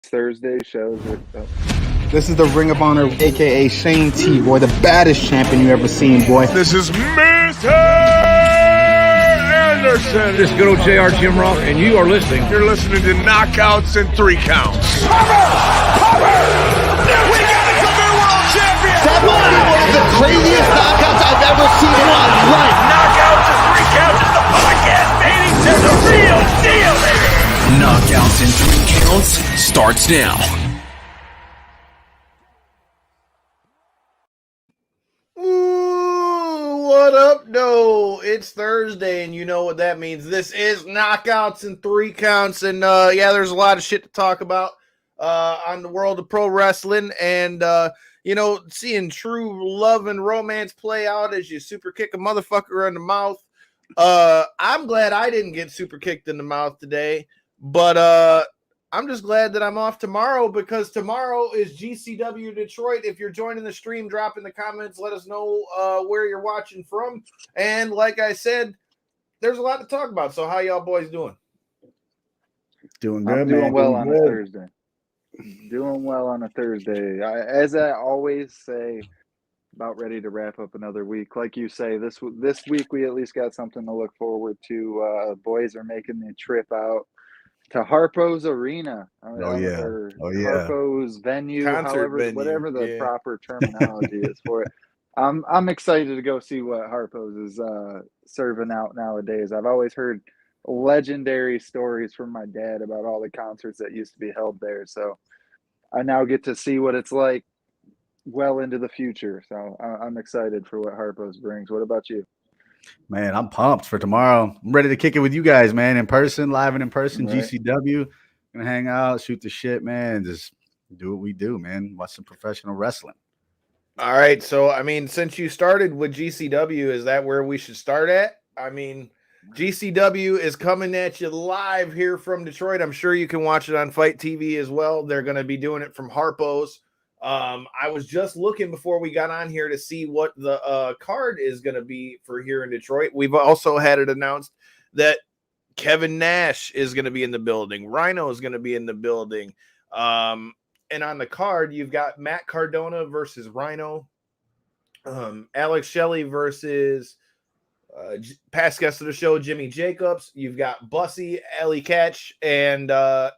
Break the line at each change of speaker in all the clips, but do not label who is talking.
Thursday shows it.
This is the Ring of Honor, a.k.a. Shane T, boy, the baddest champion you ever seen, boy.
This is Mr. Anderson.
This is good old JR Jim Ross, and you are listening.
You're listening to Knockouts and Three Counts.
Cover! We got a career world champion!
That might be one of the craziest knockouts I've ever seen in my life.
Knockouts and Three Counts is the podcast, baby! It's the real deal, baby!
Knockouts and Three Counts starts now.
What up, no? It's Thursday, and you know what that means. This is Knockouts and Three Counts, and yeah, there's a lot of shit to talk about on the world of pro wrestling, and you know, seeing true love and romance play out as you super kick a motherfucker in the mouth. I'm glad I didn't get super kicked in the mouth today, but I'm just glad that I'm off tomorrow, because tomorrow is GCW Detroit. If you're joining the stream, drop in the comments. Let us know where you're watching from. And like I said, there's a lot to talk about. So how y'all boys doing?
Doing good,
I'm doing
man.
well
Doing
on
good.
a Thursday. Doing well on a Thursday. As I always say, about ready to wrap up another week. Like you say, this week we at least got something to look forward to. Boys are making the trip out to Harpo's Arena. Harpo's venue, whatever the proper terminology is for it. I'm excited to go see what Harpo's is serving out nowadays. I've always heard legendary stories from my dad about all the concerts that used to be held there. So I now get to see what it's like well into the future. So I'm excited for what Harpo's brings. What about you?
Man, I'm pumped for tomorrow. I'm ready to kick it with you guys, man, in person, live and in person,
Right.
GCW. Gonna hang out, shoot the shit, man, and just do what we do, man. Watch some professional wrestling.
All right. So, I mean, since you started with GCW, is that where we should start at? I mean, GCW is coming at you live here from Detroit. I'm sure you can watch it on Fight TV as well. They're going to be doing it from Harpo's. I was just looking before we got on here to see what the card is going to be for here in Detroit. We've also had it announced that Kevin Nash is going to be in the building. Rhino is going to be in the building. And on the card, you've got Matt Cardona versus Rhino, Alex Shelley versus past guest of the show, Jimmy Jacobs. You've got Bussy, Ellie Catch, and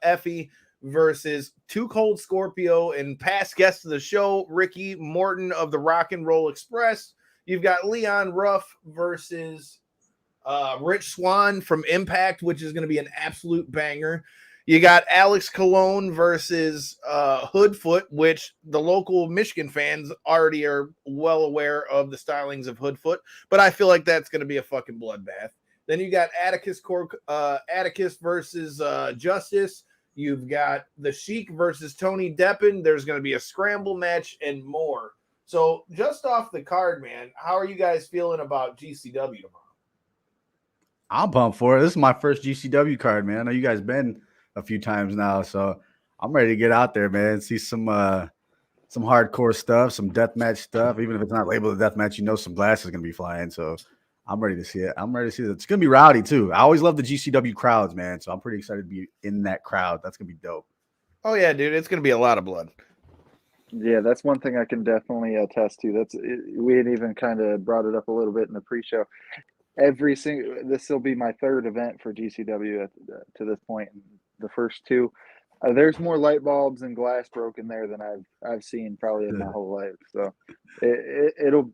Effie versus Too Cold Scorpio and past guest of the show, Ricky Morton of the Rock and Roll Express. You've got Leon Ruff versus Rich Swann from Impact, which is going to be an absolute banger. You got Alex Colon versus Hoodfoot, which the local Michigan fans already are well aware of the stylings of Hoodfoot, but I feel like that's going to be a fucking bloodbath. Then you got Atticus versus Justice. You've got the Sheik versus Tony Deppen. There's going to be a scramble match and more. So just off the card, man, how are you guys feeling about GCW tomorrow?
I'm pumped for it. This is my first GCW card, man. I know you guys been a few times now, so I'm ready to get out there, man. See some hardcore stuff, some deathmatch stuff. Even if it's not labeled a deathmatch, you know some glass is going to be flying. So I'm ready to see it. I'm ready to see it. It's going to be rowdy, too. I always love the GCW crowds, man. So I'm pretty excited to be in that crowd. That's going to be dope.
Oh, yeah, dude. It's going to be a lot of blood.
Yeah, that's one thing I can definitely attest to. We had even kind of brought it up a little bit in the pre-show. This will be my third event for GCW to this point. The first two, there's more light bulbs and glass broken there than I've seen probably in my whole life. So it'll.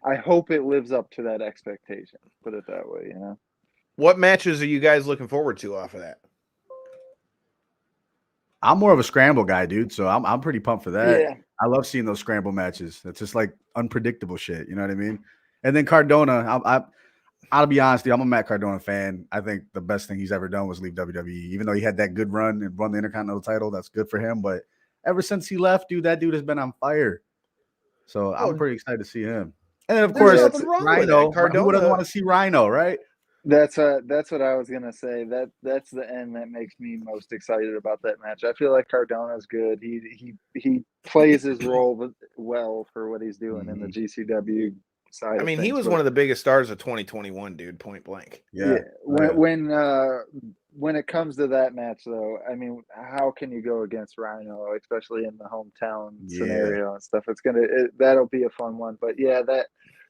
I hope it lives up to that expectation. Put it that way, you know.
What matches are you guys looking forward to off of that?
I'm more of a scramble guy, dude. So I'm pretty pumped for that.
Yeah.
I love seeing those scramble matches. It's just like unpredictable shit. You know what I mean? And then Cardona, I'll be honest, dude, I'm a Matt Cardona fan. I think the best thing he's ever done was leave WWE. Even though he had that good run and won the Intercontinental title, that's good for him. But ever since he left, dude, that dude has been on fire. So I'm pretty excited to see him. And then, of course, Rhino. Who doesn't want to see Rhino, right?
That's what I was gonna say. That's the end that makes me most excited about that match. I feel like Cardona's good. He plays his role well for what he's doing in the GCW side.
I mean, he was one of the biggest stars of 2021, dude. Point blank.
Yeah. When when it comes to that match, though, I mean, how can you go against Rhino, especially in the hometown scenario and stuff? That'll be a fun one. But yeah,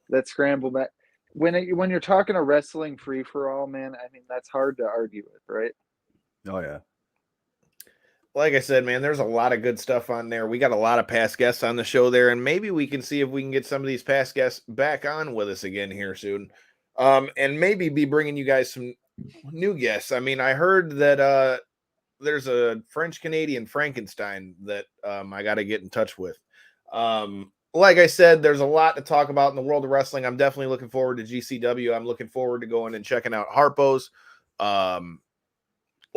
that scramble match. When you're talking a wrestling free for all, man, I mean, that's hard to argue with, right?
Oh yeah.
Like I said, man, there's a lot of good stuff on there. We got a lot of past guests on the show there, and maybe we can see if we can get some of these past guests back on with us again here soon. And maybe be bringing you guys some new guests. I mean, I heard that there's a French-Canadian Frankenstein that I got to get in touch with. Like I said, there's a lot to talk about in the world of wrestling. I'm definitely looking forward to GCW. I'm looking forward to going and checking out Harpo's.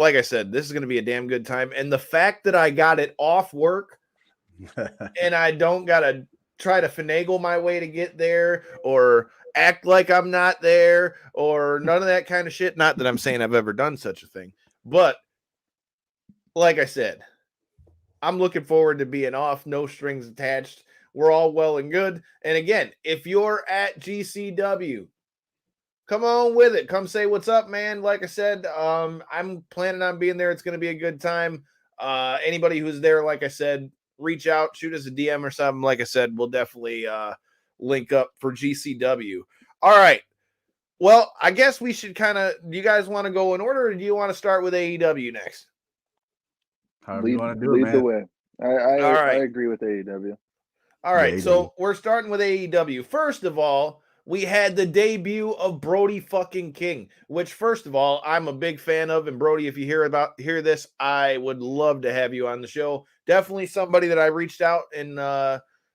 Like I said, this is going to be a damn good time. And the fact that I got it off work and I don't got to try to finagle my way to get there or act like I'm not there or none of that kind of shit. Not that I'm saying I've ever done such a thing, but like I said, I'm looking forward to being off, no strings attached. We're all well and good. And again, if you're at GCW, come on with it. Come say what's up, man. Like I said, I'm planning on being there. It's going to be a good time. Anybody who's there, like I said, reach out, shoot us a DM or something. Like I said, we'll definitely link up for GCW. All right. Well, I guess we should do you guys want to go in order or do you want to start with AEW next?
However you want to do it,
lead
man.
the way.
All right.
I agree with AEW.
All right.
Yeah,
So we're starting with AEW. First of all, we had the debut of Brody fucking King, which first of all, I'm a big fan of. And Brody, if you hear this, I would love to have you on the show. Definitely somebody that I reached out and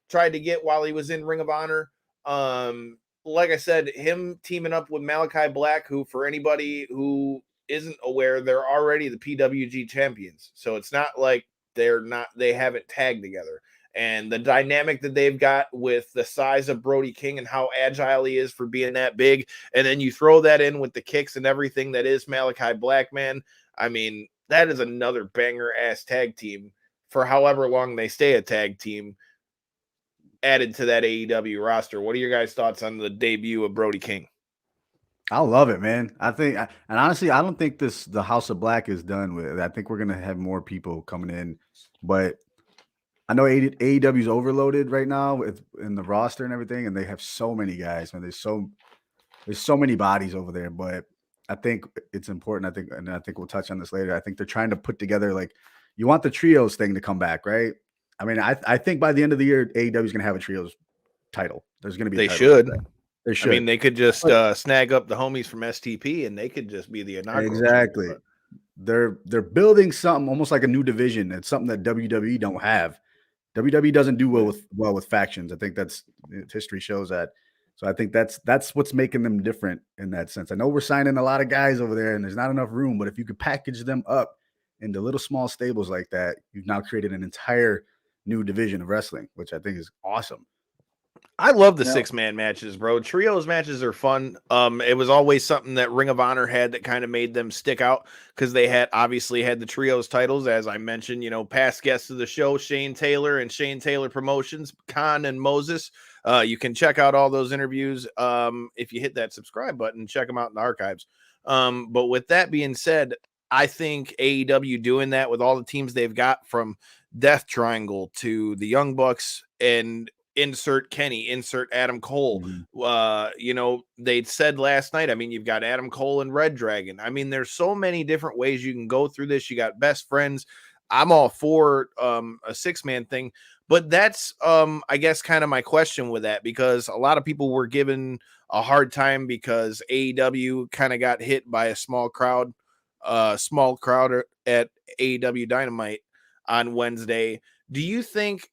tried to get while he was in Ring of Honor. Like I said, him teaming up with Malachi Black, who for anybody who isn't aware, they're already the PWG champions. So it's not like they haven't tagged together. And the dynamic that they've got with the size of Brody King and how agile he is for being that big. And then you throw that in with the kicks and everything that is Malachi Black, man. I mean, that is another banger ass tag team for however long they stay a tag team added to that AEW roster. What are your guys' thoughts on the debut of Brody King?
I love it, man. And honestly, I don't think the House of Black is done with it. I think we're going to have more people coming in, but I know AEW is overloaded right now in the roster and everything, and they have so many guys, man. There's so many bodies over there, but I think it's important. I think we'll touch on this later. I think they're trying to put together, like, you want the trios thing to come back, right? I mean, I think by the end of the year, AEW is going to have a trios title. There's going to be.
They should.
They should.
I mean, they could just snag up the homies from STP, and they could just be the inaugural.
Exactly. They're building something almost like a new division. It's something that WWE don't have. WWE doesn't do well with factions. I think history shows that. So I think that's what's making them different in that sense. I know we're signing a lot of guys over there, and there's not enough room. But if you could package them up into little small stables like that, you've now created an entire new division of wrestling, which I think is awesome.
I love the 6-man matches, bro. Trios matches are fun. It was always something that Ring of Honor had that kind of made them stick out because they obviously had the trios titles, as I mentioned, past guests of the show, Shane Taylor and Shane Taylor Promotions, Khan and Moses. You can check out all those interviews if you hit that subscribe button, check them out in the archives. But with that being said, I think AEW doing that with all the teams they've got from Death Triangle to the Young Bucks and insert Kenny, insert Adam Cole. They'd said last night, I mean, you've got Adam Cole and Red Dragon. I mean, there's so many different ways you can go through this. You got best friends. I'm all for a 6-man thing, but that's I guess kind of my question with that, because a lot of people were given a hard time because AEW kind of got hit by a small crowd at AEW Dynamite on Wednesday. Do you think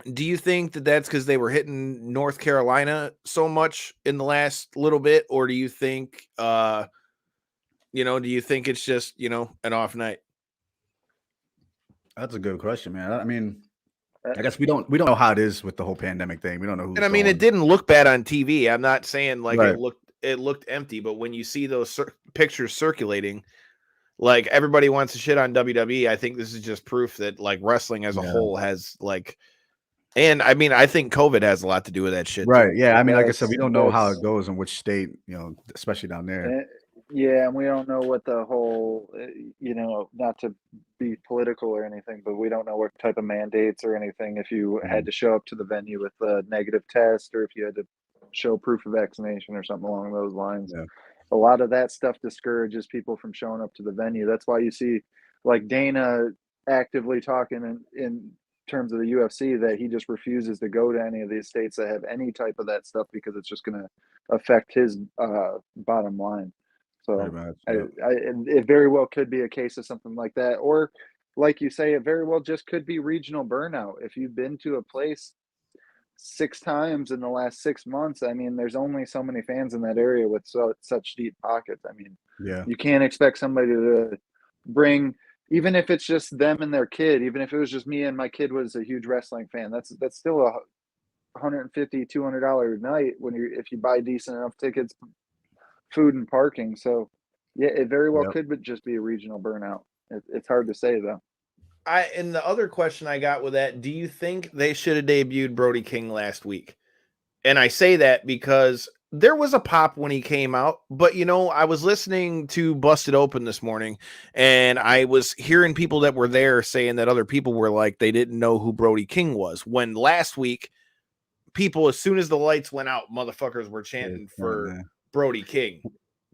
that that's because they were hitting North Carolina so much in the last little bit, or do you think, do you think it's just, an off night?
That's a good question, man. I mean, I guess we don't know how it is with the whole pandemic thing. We don't know who's
And I mean, it didn't look bad on TV. I'm not saying like
Right.
it looked empty, but when you see those pictures circulating, like everybody wants to shit on WWE, I think this is just proof that like wrestling as a whole has like. And I mean, I think COVID has a lot to do with that shit.
Right. Yeah. I mean, like I said, we don't know how it goes in which state, especially down there.
Yeah, and we don't know what the whole, not to be political or anything, but we don't know what type of mandates or anything if you had to show up to the venue with a negative test or if you had to show proof of vaccination or something along those lines.
Yeah.
A lot of that stuff discourages people from showing up to the venue. That's why you see like Dana actively talking in terms of the UFC that he just refuses to go to any of these states that have any type of that stuff because it's just going to affect his bottom line.
Pretty
So
much,
it very well could be a case of something like that. Or like you say, it very well just could be regional burnout. If you've been to a place 6 times in the last 6 months, I mean, there's only so many fans in that area with such deep pockets. I mean,
yeah.
you can't expect somebody to bring, even if it's just them and their kid, even if it was just me and my kid was a huge wrestling fan, that's still a $150, $200 a night if you buy decent enough tickets, food and parking. So yeah, it very well
Yep.
could just be a regional burnout. It's hard to say though.
And the other question I got with that, do you think they should have debuted Brody King last week? And I say that because there was a pop when he came out, but I was listening to Busted Open this morning and I was hearing people that were there saying that other people were like, they didn't know who Brody King was. When last week, people, as soon as the lights went out, motherfuckers were chanting for Brody King.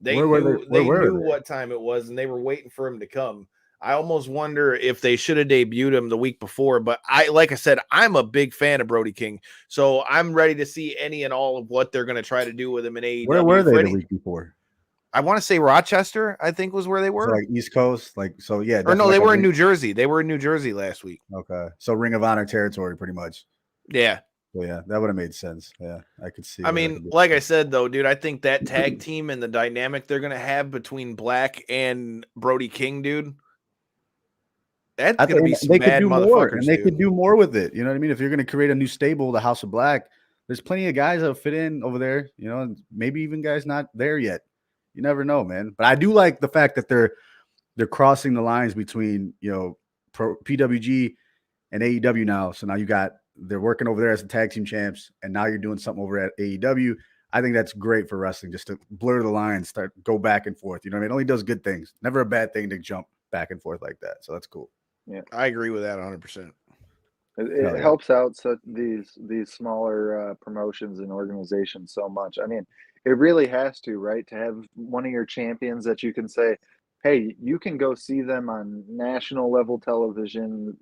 They knew what time it was and they were waiting for him to come. I almost wonder if they should have debuted him the week before, but like I said, I'm a big fan of Brody King, so I'm ready to see any and all of what they're going to try to do with him in AEW.
Where were they the week before?
I want to say Rochester, I think was where they were.
So like East Coast, yeah.
Or no, they were in New Jersey. They were in New Jersey last week.
Okay, so Ring of Honor territory, pretty much.
Yeah.
So yeah, that would have made sense. Yeah, I could see.
I mean, like I said, though, dude, I think that tag team and the dynamic they're going to have between Black and Brody King, dude, that's going to be some bad motherfuckers.
And they could do more with it. You know what I mean? If you're going to create a new stable, the House of Black, there's plenty of guys that fit in over there, and maybe even guys not there yet. You never know, man. But I do like the fact that they're crossing the lines between, PWG and AEW now. So now they're working over there as the tag team champs, and now you're doing something over at AEW. I think that's great for wrestling, just to blur the lines, go back and forth. You know what I mean? It only does good things. Never a bad thing to jump back and forth like that. So that's cool.
Yeah,
I agree with that 100%.
It helps out these smaller promotions and organizations so much. I mean, it really has to, right? To have one of your champions that you can say, hey, you can go see them on national level television,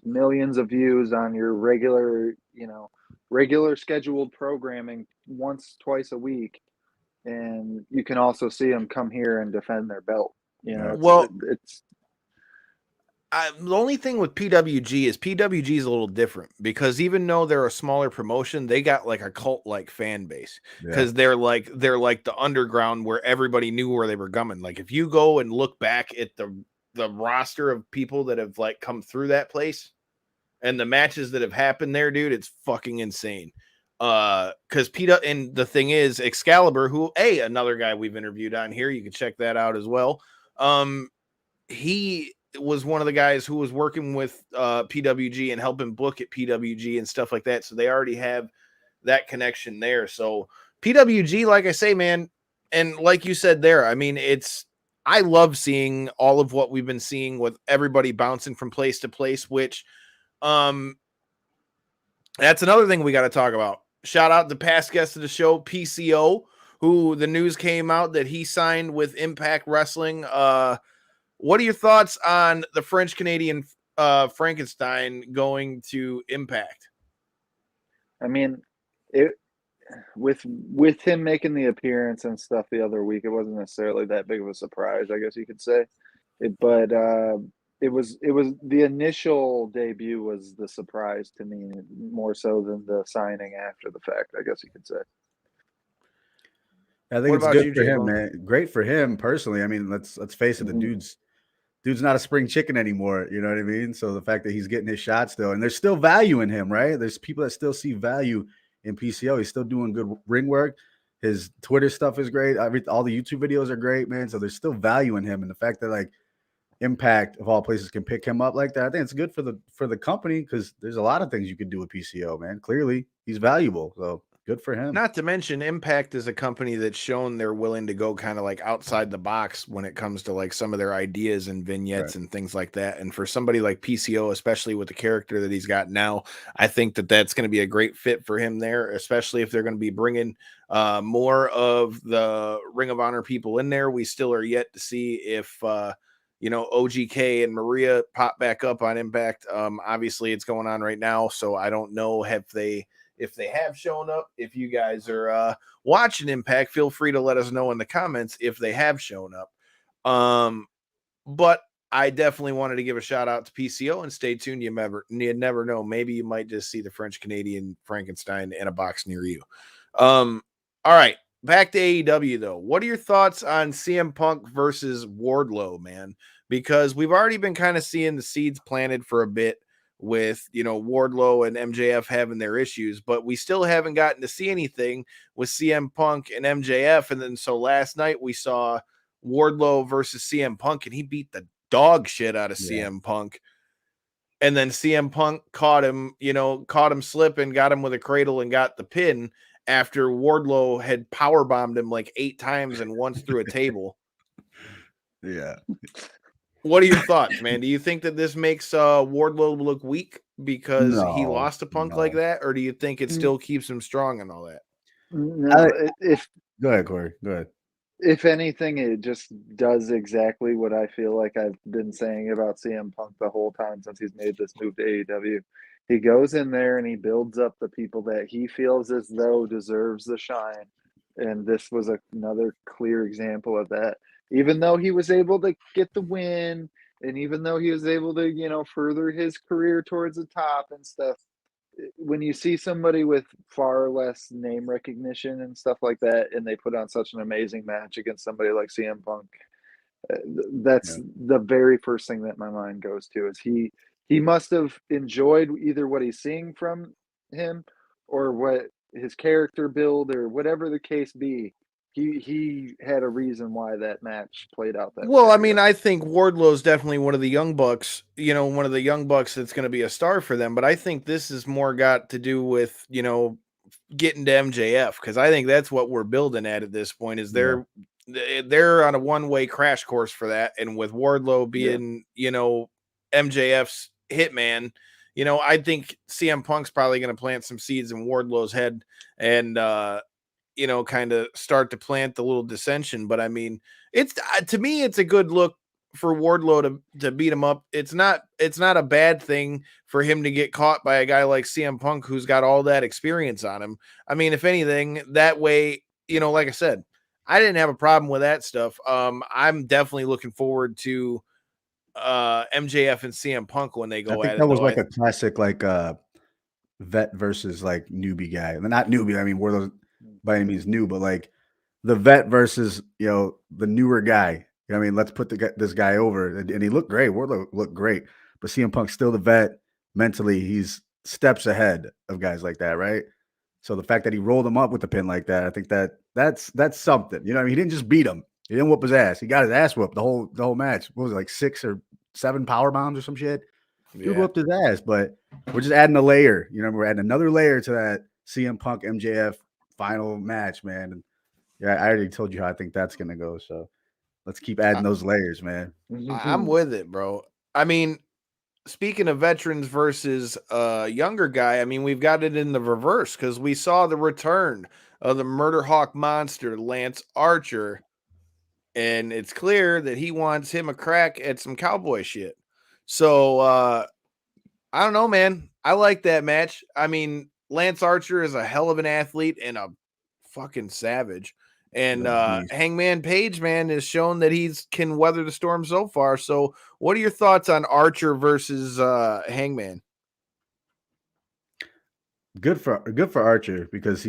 millions of views on your regular scheduled programming twice a week. And you can also see them come here and defend their belt.
The only thing with PWG is a little different because even though they're a smaller promotion, they got like a cult-like fan base because they're like the underground where everybody knew where they were coming. Like if you go and look back at the roster of people that have like come through that place and the matches that have happened there, dude, it's fucking insane. Because and the thing is, Excalibur, another guy we've interviewed on here, you can check that out as well. He was one of the guys who was working with PWG and helping book at PWG and stuff like that. So they already have that connection there. So PWG, like I say, man, and like you said there, I mean, I love seeing all of what we've been seeing with everybody bouncing from place to place, which that's another thing we got to talk about. Shout out to past guest of the show, PCO, who the news came out that he signed with Impact Wrestling. What are your thoughts on the French Canadian Frankenstein going to Impact?
I mean, with him making the appearance and stuff the other week, it wasn't necessarily that big of a surprise, I guess you could say. But it was the initial debut was the surprise to me more so than the signing after the fact, I guess you could say.
I think it's good for him, man. Great for him personally. I mean, let's face it, the dude's not a spring chicken anymore. You know what I mean? So the fact that he's getting his shot still, and there's still value in him, right? There's people that still see value in PCO. He's still doing good ring work. His Twitter stuff is great. All the YouTube videos are great, man. So there's still value in him. And the fact that like Impact of all places can pick him up like that, I think it's good for the company because there's a lot of things you could do with PCO, man. Clearly he's valuable. So good for him.
Not to mention Impact is a company that's shown they're willing to go kind of like outside the box when it comes to like some of their ideas and vignettes and things like that. And for somebody like PCO, especially with the character that he's got now, I think that that's going to be a great fit for him there, especially if they're going to be bringing more of the Ring of Honor people in there. We still are yet to see if, OGK and Maria pop back up on Impact. Obviously it's going on right now, so I don't know if they have shown up. If you guys are watching Impact, feel free to let us know in the comments if they have shown up. But I definitely wanted to give a shout out to PCO, and stay tuned. You never know. Maybe you might just see the French Canadian Frankenstein in a box near you. All right, back to AEW though. What are your thoughts on CM Punk versus Wardlow, man? Because we've already been kind of seeing the seeds planted for a bit with, Wardlow and MJF having their issues, but we still haven't gotten to see anything with CM Punk and MJF. And then so last night we saw Wardlow versus CM Punk, and he beat the dog shit out of CM Punk. And then CM Punk caught him slipping, got him with a cradle and got the pin after Wardlow had power bombed him like 8 times and once through a table.
Yeah.
What are your thoughts, man? Do you think that this makes Wardlow look weak because he lost to Punk like that? Or do you think it still keeps him strong and all that?
No,
Go ahead, Corey. Go ahead.
If anything, it just does exactly what I feel like I've been saying about CM Punk the whole time since he's made this move to AEW. He goes in there and he builds up the people that he feels as though deserves the shine. And this was another clear example of that. Even though he was able to get the win, and even though he was able to, further his career towards the top and stuff, when you see somebody with far less name recognition and stuff like that, and they put on such an amazing match against somebody like CM Punk, that's the very first thing that my mind goes to is he must have enjoyed either what he's seeing from him or what his character build or whatever the case be. He had a reason why that match played out that way.
Well, I mean, I think Wardlow's definitely one of the young bucks, one of the young bucks that's going to be a star for them. But I think this is more got to do with, getting to MJF, because I think that's what we're building at this point is they're on a one-way crash course for that. And with Wardlow being, MJF's hitman, I think CM Punk's probably going to plant some seeds in Wardlow's head and, kind of start to plant the little dissension. But I mean, to me, it's a good look for Wardlow to beat him up. It's not a bad thing for him to get caught by a guy like CM Punk, who's got all that experience on him. I mean, if anything, that way, like I said, I didn't have a problem with that stuff. I'm definitely looking forward to MJF and CM Punk when they go at it.
That was like a classic, like vet versus like newbie guy. And not newbie, I mean, Wardlow by any means new, but like the vet versus the newer guy. I mean, let's put this guy over, and he looked great. Wardlow looked great, but CM Punk's still the vet. Mentally, he's steps ahead of guys like that, right? So the fact that he rolled him up with the pin like that, I think that's something. I mean, he didn't just beat him; he didn't whoop his ass. He got his ass whooped the whole match. What was it, like 6 or 7 power bombs or some shit? He whooped his ass. But we're just adding a layer. We're adding another layer to that CM Punk MJF final match, man. And I already told you how I think that's gonna go. So let's keep adding those layers, man.
I'm with it, bro. I mean, speaking of veterans versus younger guy, I mean, we've got it in the reverse because we saw the return of the Murder Hawk monster, Lance Archer, and it's clear that he wants him a crack at some cowboy shit. So I don't know, man. I like that match. I mean, Lance Archer is a hell of an athlete and a fucking savage. And Hangman Page, man, has shown that he's can weather the storm so far. So what are your thoughts on Archer versus Hangman?
Good for Archer because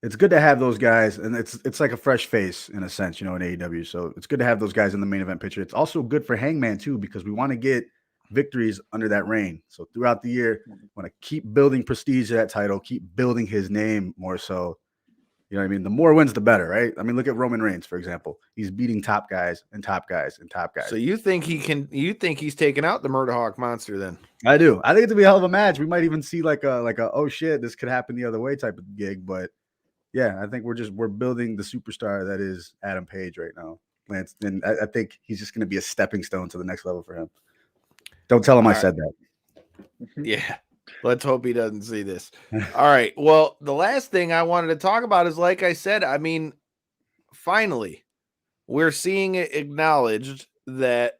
it's good to have those guys, and it's like a fresh face in a sense, in AEW. So it's good to have those guys in the main event picture. It's also good for Hangman too, because we want to get victories under that reign. So throughout the year, want to keep building prestige to that title, keep building his name more so. You know what I mean? The more wins, the better, right? I mean, look at Roman Reigns, for example. He's beating top guys and top guys and top guys.
So you think he's taking out the Murderhawk monster then?
I do. I think it's gonna be a hell of a match. We might even see like a oh shit, this could happen the other way type of gig. But yeah, I think we're building the superstar that is Adam Page right now, Lance. And I think he's just gonna be a stepping stone to the next level for him. Don't tell him I said that.
Yeah. Let's hope he doesn't see this. All right. Well, the last thing I wanted to talk about is, like I said, I mean, finally, we're seeing it acknowledged that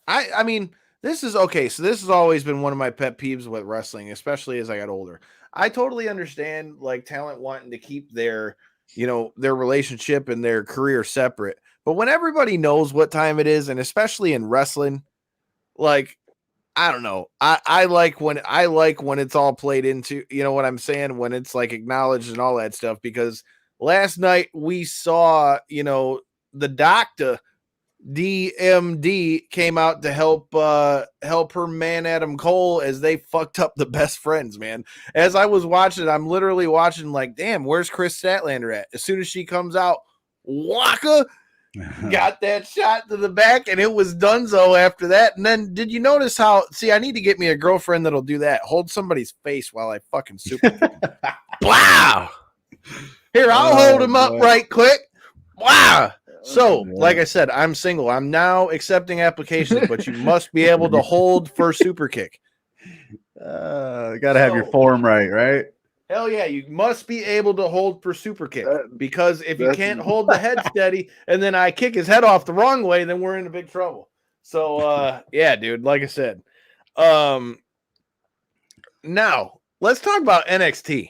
I mean, this is okay. So this has always been one of my pet peeves with wrestling, especially as I got older. I totally understand like talent wanting to keep their, their relationship and their career separate. But when everybody knows what time it is, and especially in wrestling, like, I don't know. I like when it's all played into, you know what I'm saying? When it's like acknowledged and all that stuff, because last night we saw, the doctor DMD came out to help her man Adam Cole as they fucked up the best friends, man. As I was watching, I'm literally watching like, damn, where's Chris Statlander at? As soon as she comes out, Waka got that shot to the back, and it was donezo after that. And then did you notice how, I need to get me a girlfriend that'll do that. Hold somebody's face while I fucking super. Wow. Here, I'll hold him up right quick. Wow. So, like I said, I'm single. I'm now accepting applications, but you must be able to hold for super kick.
You got to have your form right?
Hell yeah, you must be able to hold for super kick, because if you can't hold the head steady and then I kick his head off the wrong way, then we're in a big trouble. So, yeah, dude, like I said. Now, let's talk about NXT.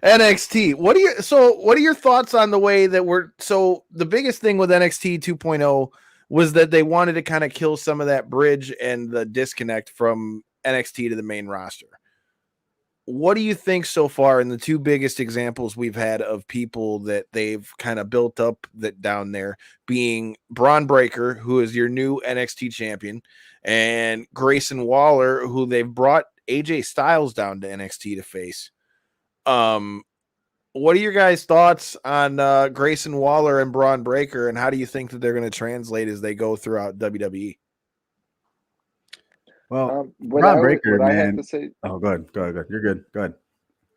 NXT. What are your thoughts on the way that the biggest thing with NXT 2.0 was that they wanted to kind of kill some of that bridge and the disconnect from NXT to the main roster. What do you think so far in the two biggest examples we've had of people that they've kind of built up that down there, being Braun Breaker, who is your new NXT champion, and Grayson Waller, who they've brought AJ Styles down to NXT to face? What are your guys' thoughts on Grayson Waller and Braun Breaker, and how do you think that they're going to translate as they go throughout WWE?
Well, Braun Breaker, man. I have to say, go ahead. You're good. Go ahead.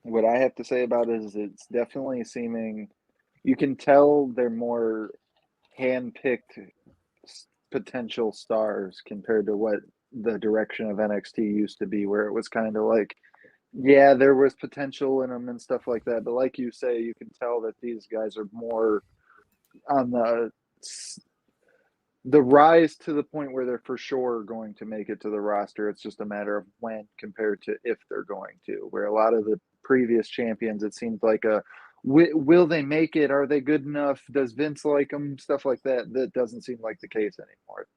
What I have to say about it is it's definitely seeming, you can tell they're more hand-picked potential stars compared to what the direction of NXT used to be, where it was kind of like, yeah, there was potential in them and stuff like that. But like you say, you can tell that these guys are more on the rise to the point where they're for sure going to make it to the roster. It's just a matter of when compared to if they're going to, where a lot of the previous champions, it seemed like will they make it? Are they good enough? Does Vince like them? Stuff like that. That doesn't seem like the case anymore.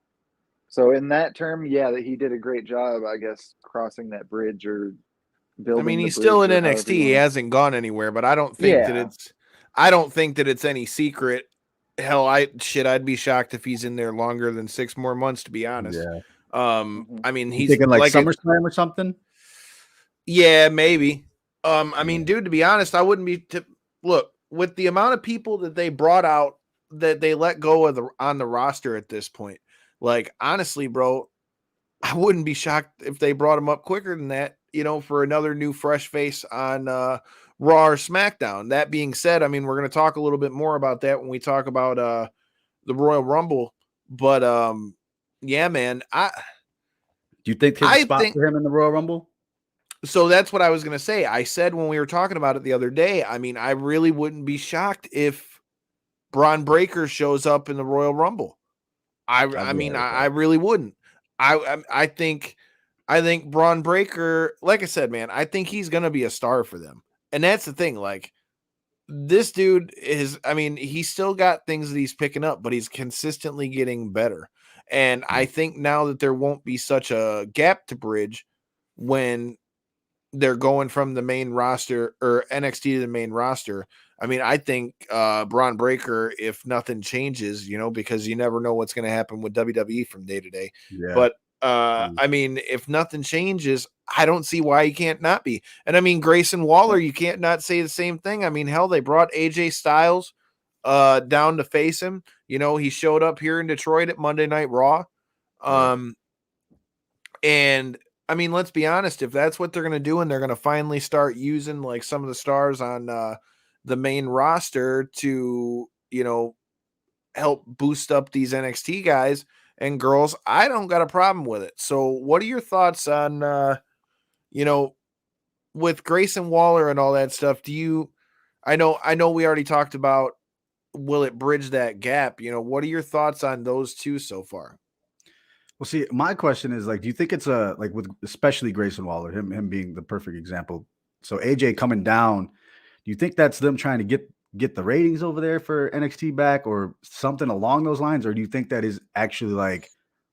So in that term, yeah, that he did a great job, I guess, crossing that bridge or building.
I mean, he's still in NXT. He hasn't gone anywhere, but I don't think that it's any secret. Hell, I'd be shocked if he's in there longer than 6 more months, to be honest.
Yeah.
I mean, he's
thinking like SummerSlam or something.
Yeah, maybe. I mean, dude, to be honest, I wouldn't be look, with the amount of people that they brought out that they let go on the roster at this point. Like, honestly, bro, I wouldn't be shocked if they brought him up quicker than that, for another new fresh face on Raw or SmackDown. That being said, I mean, we're going to talk a little bit more about that when we talk about the Royal Rumble. But yeah, man,
do you think his spot for him in the Royal Rumble?
So that's what I was going to say. I said when we were talking about it the other day, I mean, I really wouldn't be shocked if Braun Breaker shows up in the Royal Rumble. I really wouldn't. I think Braun Breaker, like I said, man, I think he's going to be a star for them. And that's the thing. Like, this dude he's still got things that he's picking up, but he's consistently getting better. And I think now that there won't be such a gap to bridge when they're going from the main roster or NXT to the main roster. I mean, I think Braun Breaker, if nothing changes, because you never know what's going to happen with WWE from day to day.
Yeah.
But I mean, if nothing changes, I don't see why he can't not be. And I mean, Grayson Waller, you can't not say the same thing. I mean, hell, they brought AJ Styles down to face him. You know, he showed up here in Detroit at Monday Night Raw. And I mean, let's be honest, if that's what they're going to do and they're going to finally start using like some of the stars on the main roster to, you know, help boost up these NXT guys and girls, I don't got a problem with it. So what are your thoughts on, you know, with Grayson Waller and all that stuff? I know we already talked about, will it bridge that gap? You know, what are your thoughts on those two so far?
Well, see, my question is like, do you think it's like with especially Grayson Waller, him being the perfect example. So AJ coming down, do you think that's them trying to get the ratings over there for NXT back or something along those lines? Or do you think that is actually like,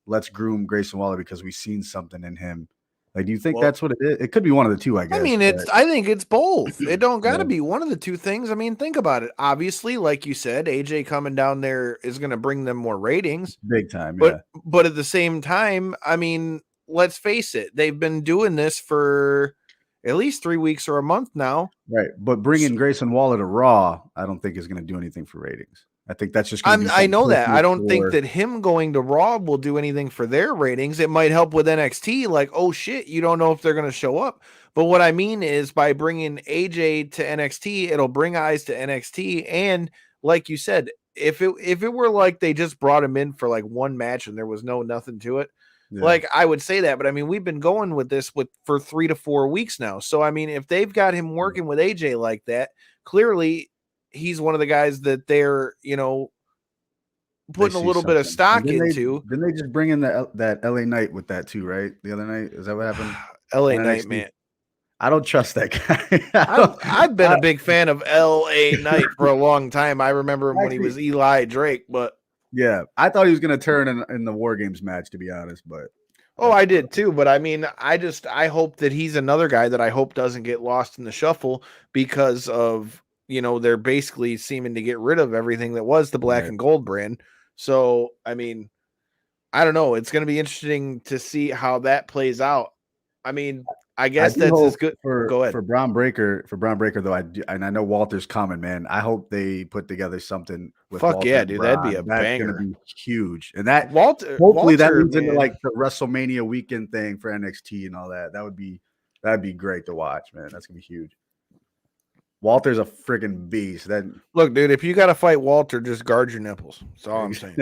let's groom Grayson Waller because we've seen something in him? Like, do you think that's what it is? It could be one of the two, I guess.
I mean, I think it's both. It don't got to be one of the two things. I mean, think about it. Obviously, like you said, AJ coming down there is going to bring them more ratings.
Big time,
But at the same time, I mean, let's face it. They've been doing this for at least 3 weeks or a month now.
Right. But bringing Grayson Waller to Raw, I don't think is going to do anything for ratings. I think that's just going to
I know that. I don't think that him going to Raw will do anything for their ratings. It might help with NXT. Like, oh shit, you don't know if they're going to show up. But what I mean is by bringing AJ to NXT, it'll bring eyes to NXT. And like you said, if it were like they just brought him in for like one match and there was nothing to it, like I would say that. But I mean, we've been going with this for 3 to 4 weeks now. So I mean, if they've got him working with AJ like that, clearly he's one of the guys that they're, you know, putting a little bit of stock into.
Didn't they just bring in that LA Knight with that too, right? The other night, is that what happened?
LA Knight, man.
I don't trust that guy.
I've been a big fan of LA Knight for a long time. I remember him when he was Eli Drake, but
yeah, I thought he was going to turn in the War Games match, to be honest. But
I did too. But I mean, I hope that he's another guy that I hope doesn't get lost in the shuffle because of, you know, they're basically seeming to get rid of everything that was the black and gold brand. So, I mean, I don't know. It's going to be interesting to see how that plays out. I mean, I guess that's as good. Go ahead.
For Braun Breaker, though, I know Walter's coming, man. I hope they put together something with Walter.
Yeah, dude, that'd be a
That's
banger.
Gonna be huge. And that
Hopefully
that leads into like the WrestleMania weekend thing for NXT and all that. That'd be great to watch, man. That's gonna be huge. Walter's a freaking beast.
Look, dude, if you got to fight Walter, just guard your nipples. That's all I'm saying.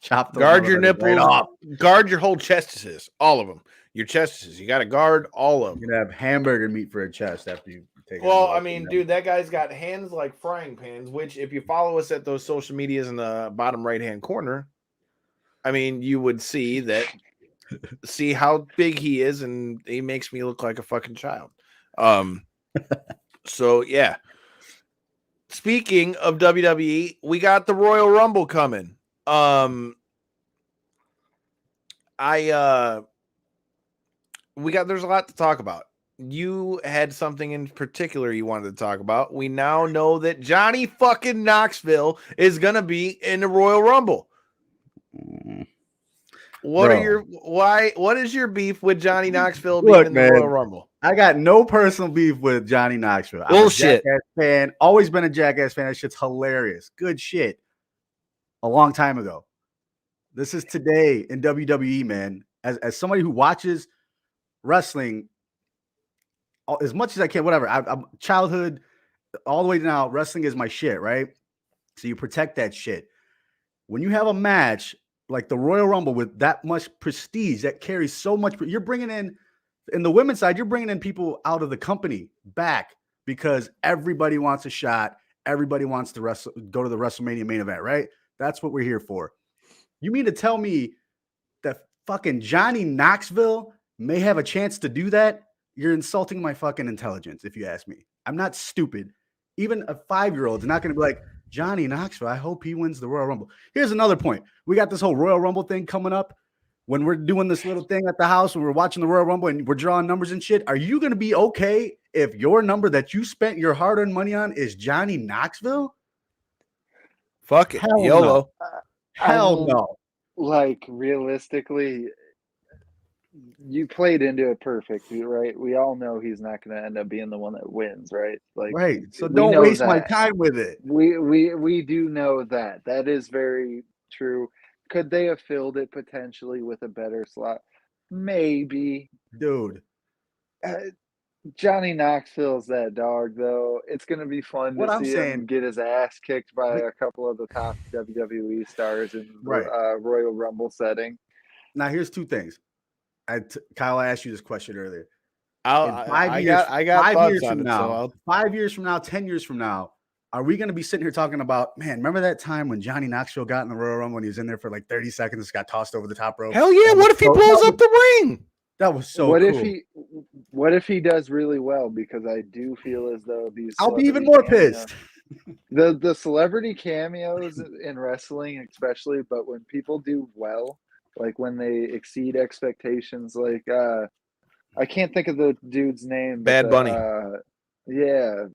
Guard your nipples. Right, guard your whole chestes, all of them. Your chestes. You got to guard all of them.
You're going to have hamburger meat for a chest after you take it.
Well, I mean, dude, that guy's got hands like frying pans, which if you follow us at those social medias in the bottom right-hand corner, I mean, you would see how big he is, and he makes me look like a fucking child. So yeah. Speaking of WWE, we got the Royal Rumble coming. There's a lot to talk about. You had something in particular you wanted to talk about. We now know that Johnny fucking Knoxville is gonna be in the Royal Rumble. What is your beef with Johnny Knoxville being in the Royal Rumble?
I got no personal beef with Johnny Knoxville.
Bullshit.
I'm a Jackass fan. Always been a Jackass fan. That shit's hilarious. Good shit. A long time ago. This is today in WWE, man. As somebody who watches wrestling as much as I can, whatever. I'm childhood all the way to now. Wrestling is my shit, right? So you protect that shit. When you have a match like the Royal Rumble with that much prestige, that carries so much, you're bringing in the women's side, you're bringing in people out of the company back because everybody wants a shot. Everybody wants to go to the WrestleMania main event, right? That's what we're here for. You mean to tell me that fucking Johnny Knoxville may have a chance to do that? You're insulting my fucking intelligence, if you ask me. I'm not stupid. Even a 5-year-old is not going to be like, Johnny Knoxville, I hope he wins the Royal Rumble. Here's another point. We got this whole Royal Rumble thing coming up. When we're doing this little thing at the house, when we're watching the Royal Rumble and we're drawing numbers and shit, are you going to be okay if your number that you spent your hard-earned money on is Johnny Knoxville?
Fuck it. YOLO.
Hell no.
Like, realistically, You played into it perfectly, right? We all know he's not going to end up being the one that wins, right? Like,
Right. So
we
don't
know
waste my
that.
time with it.
We do know that. That is very true. Could they have filled it potentially with a better slot? Maybe.
Dude.
Johnny Knoxville's that dog, though. It's going to be fun
What
to
I'm
see
saying,
him get his ass kicked by a couple of the top WWE stars in
right.
Royal Rumble setting.
Now, here's two things. Kyle, I asked you this question earlier.
I got thoughts on it. So
5 years from now, 10 years from now, are we going to be sitting here talking about, man, remember that time when Johnny Knoxville got in the Royal Rumble when he was in there for like 30 seconds, got tossed over the top rope?
Hell yeah. What if he blows up the ring?
That was so cool.
What if he does really well? Because I do feel as though these
I'll be even more pissed.
The celebrity cameos in wrestling, especially, but when people do well, like when they exceed expectations, like I can't think of the dude's name.
Bad Bunny.
Yeah.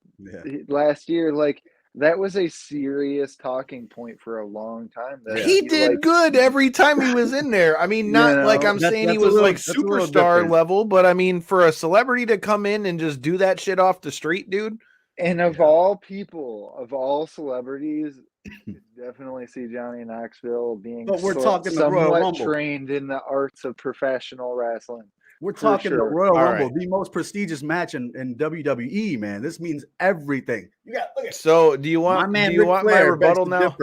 Last year, like that was a serious talking point for a long time.
He did good every time he was in there. I mean, not like I'm saying he was like superstar level, but I mean, for a celebrity to come in and just do that shit off the street, dude.
And of all people, of all celebrities, definitely see Johnny Knoxville being
but we're talking the Royal
somewhat
Rumble.
trained in the arts of professional wrestling.
We're talking the Royal Rumble, the most prestigious match in WWE, man. This means everything. You got look at
so do you want my rebuttal now?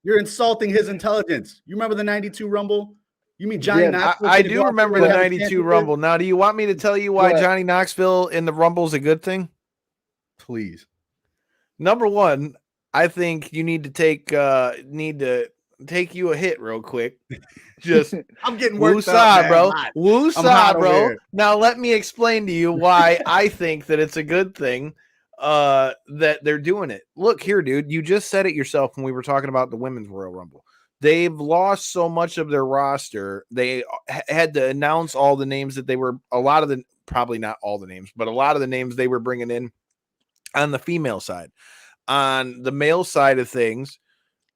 You're insulting his intelligence. You remember the 92 Rumble? You mean Johnny Knoxville?
I do remember the 92 Rumble. Now, do you want me to tell you why Johnny Knoxville in the Rumble is a good thing?
Please.
Number one, I think you need to take you a hit real quick. Just
I'm getting worked up,
bro. Woosah, bro. Now let me explain to you why I think that it's a good thing that they're doing it. Look here, dude. You just said it yourself when we were talking about the Women's Royal Rumble. They've lost so much of their roster. They had to announce all the names that they were probably not all the names, but a lot of the names they were bringing in on the female side. On the male side of things,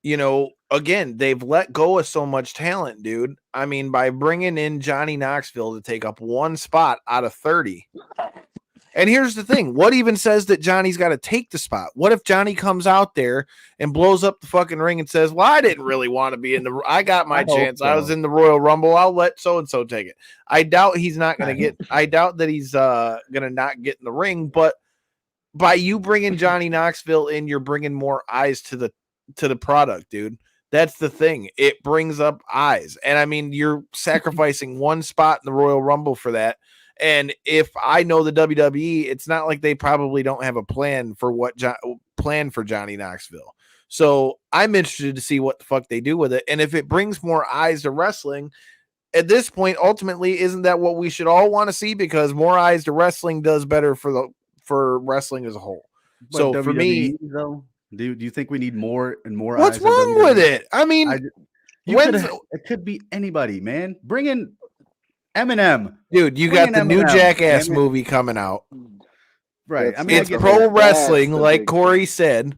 you know, again, they've let go of so much talent, dude. I mean, by bringing in Johnny Knoxville to take up one spot out of 30. And here's the thing. What even says that Johnny's got to take the spot? What if Johnny comes out there and blows up the fucking ring and says, well, I didn't really want to be in the, I got my chance. So. I was in the Royal Rumble. I'll let so-and-so take it. I doubt he's not going to get, I doubt that he's going to not get in the ring, but by you bringing Johnny Knoxville in, you're bringing more eyes to the product, dude. That's the thing. It brings up eyes. And I mean, you're sacrificing one spot in the Royal Rumble for that. And if I know the WWE, it's not like they probably don't have a plan for for Johnny Knoxville. So I'm interested to see what the fuck they do with it. And if it brings more eyes to wrestling at this point, ultimately, isn't that what we should all want to see? Because more eyes to wrestling does better for wrestling as a whole.
But
so
WWE,
for me,
though, do you think we need more and more?
What's
eyes
wrong with it? I mean,
it could be anybody, man. Bring in Eminem,
dude. You got the new Jackass movie coming out,
right?
I mean, it's pro wrestling, like Corey said.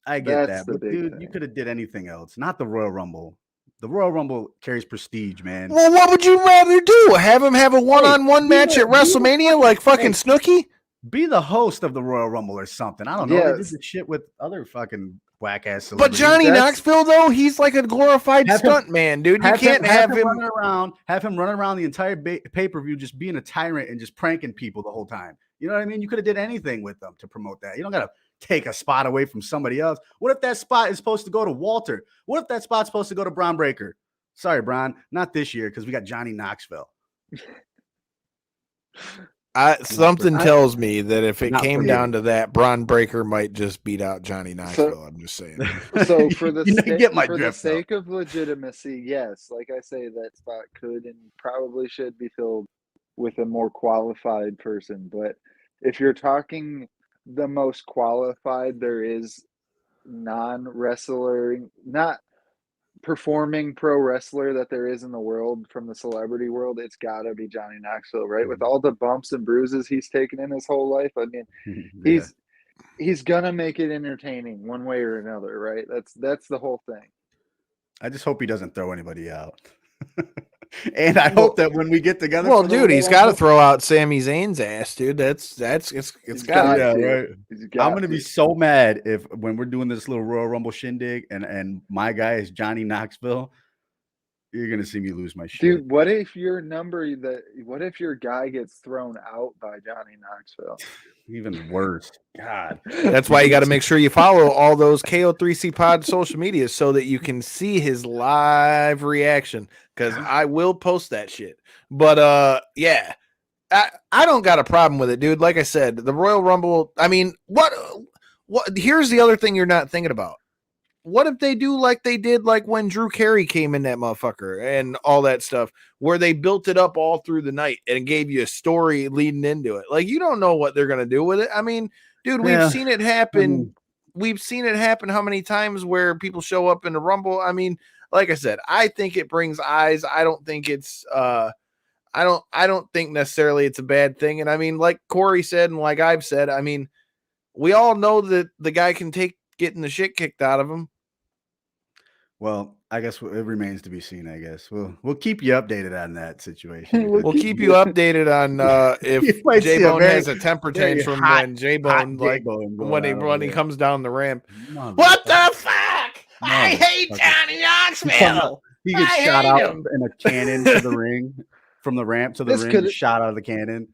I get that, but dude, you could have did anything else. Not the Royal Rumble. The Royal Rumble carries prestige, man.
Well, what would you rather do? Have him have a one-on-one match at WrestleMania like fucking Snooki?
Be the host of the Royal Rumble or something. I don't know. They did this shit with other fucking whack ass celebrities.
But Johnny Knoxville, though, he's like a glorified stunt man, dude. You can't have him
running around. Have him running around the entire pay-per-view, just being a tyrant and just pranking people the whole time. You know what I mean? You could have did anything with them to promote that. You don't gotta take a spot away from somebody else. What if that spot is supposed to go to Walter? What if that spot's supposed to go to Braun Breaker? Sorry, Braun, not this year because we got Johnny Knoxville.
Something tells me that if it came down to that, Braun Breaker might just beat out Johnny Knoxville. I'm just saying.
So for the sake of legitimacy, yes, like I say, that spot could and probably should be filled with a more qualified person. But if you're talking the most qualified, there is non-wrestler, not performing pro wrestler that there is in the world from the celebrity world, it's got to be Johnny Knoxville, right? With all the bumps and bruises he's taken in his whole life, I mean, he's gonna make it entertaining one way or another, right? That's the whole thing.
I just hope he doesn't throw anybody out. And I hope that when we get together,
Well,
for the
dude, he's
Royal
got to
Rumble-
throw out Sami Zayn's ass, dude. It's got
Yeah,
to.
right. I'm gonna be so mad if when we're doing this little Royal Rumble shindig and my guy is Johnny Knoxville. You're gonna see me lose my shit.
Dude, what if your guy gets thrown out by Johnny Knoxville?
Even worse. God.
That's why you got to make sure you follow all those KO3C Pod social media so that you can see his live reaction. Because I will post that shit. But yeah, I don't got a problem with it, dude. Like I said, the Royal Rumble. I mean, what? Here's the other thing you're not thinking about. What if they do like they did like when Drew Carey came in that motherfucker and all that stuff, where they built it up all through the night and gave you a story leading into it? Like, you don't know what they're gonna do with it. I mean, dude, we've seen it happen. We've seen it happen how many times where people show up in the Rumble? I mean, like I said, I think it brings eyes. I don't think it's I don't think necessarily it's a bad thing. And I mean, like Corey said, and like I've said, I mean, we all know that the guy can take getting the shit kicked out of him.
Well, I guess it remains to be seen. I guess we'll keep you updated on that situation.
We'll keep you updated on if J-Bone has a temper tantrum when J-Bone when he comes down the ramp. What the fuck? I hate Johnny Knoxville.
He gets shot out in a cannon to the ring, from the ramp to the ring, shot out of the cannon.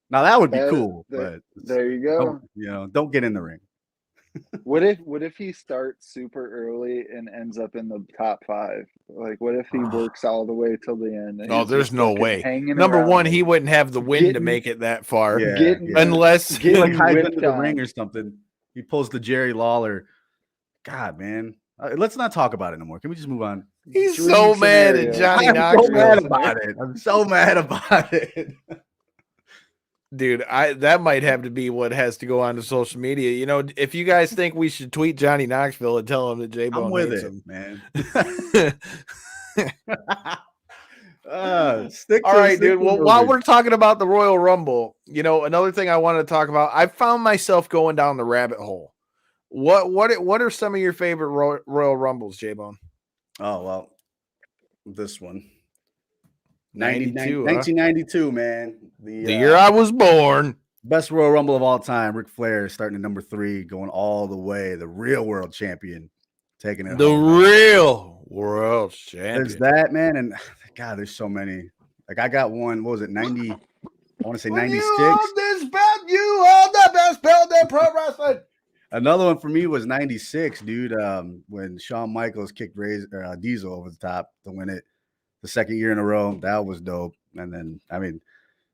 Now that would be cool, but
there you go.
Don't get in the ring.
What if he starts super early and ends up in the top 5? Like, what if he works all the way till the end?
No, there's no way. Number one, he wouldn't have the wind to make it that far, unless
he like hides into the ring or something. He pulls the Jerry Lawler. God, man, let's not talk about it no more. Can we just move on?
He's so mad at Johnny Knoxville.
So mad about it. I'm so mad about it.
Dude, that might have to be what has to go on to social media. You know, if you guys think we should tweet Johnny Knoxville and tell him that J-Bone hates him,
man.
All right, dude. Well, while we're talking about the Royal Rumble, another thing I wanted to talk about, I found myself going down the rabbit hole. What are some of your favorite Royal Rumbles, J-Bone?
Oh, well, this one.
1992,
man.
The year I was born.
Best Royal Rumble of all time. Ric Flair starting at number 3, going all the way. The real world champion, taking it.
The real world champion.
There's that, man, and God, there's so many. Like I got one. What was it? 90. I want to say 96.
You hold the best belt in pro wrestling.
Another one for me was 96, dude. When Shawn Michaels kicked Diesel over the top to win it. The second year in a row, that was dope. And then, I mean,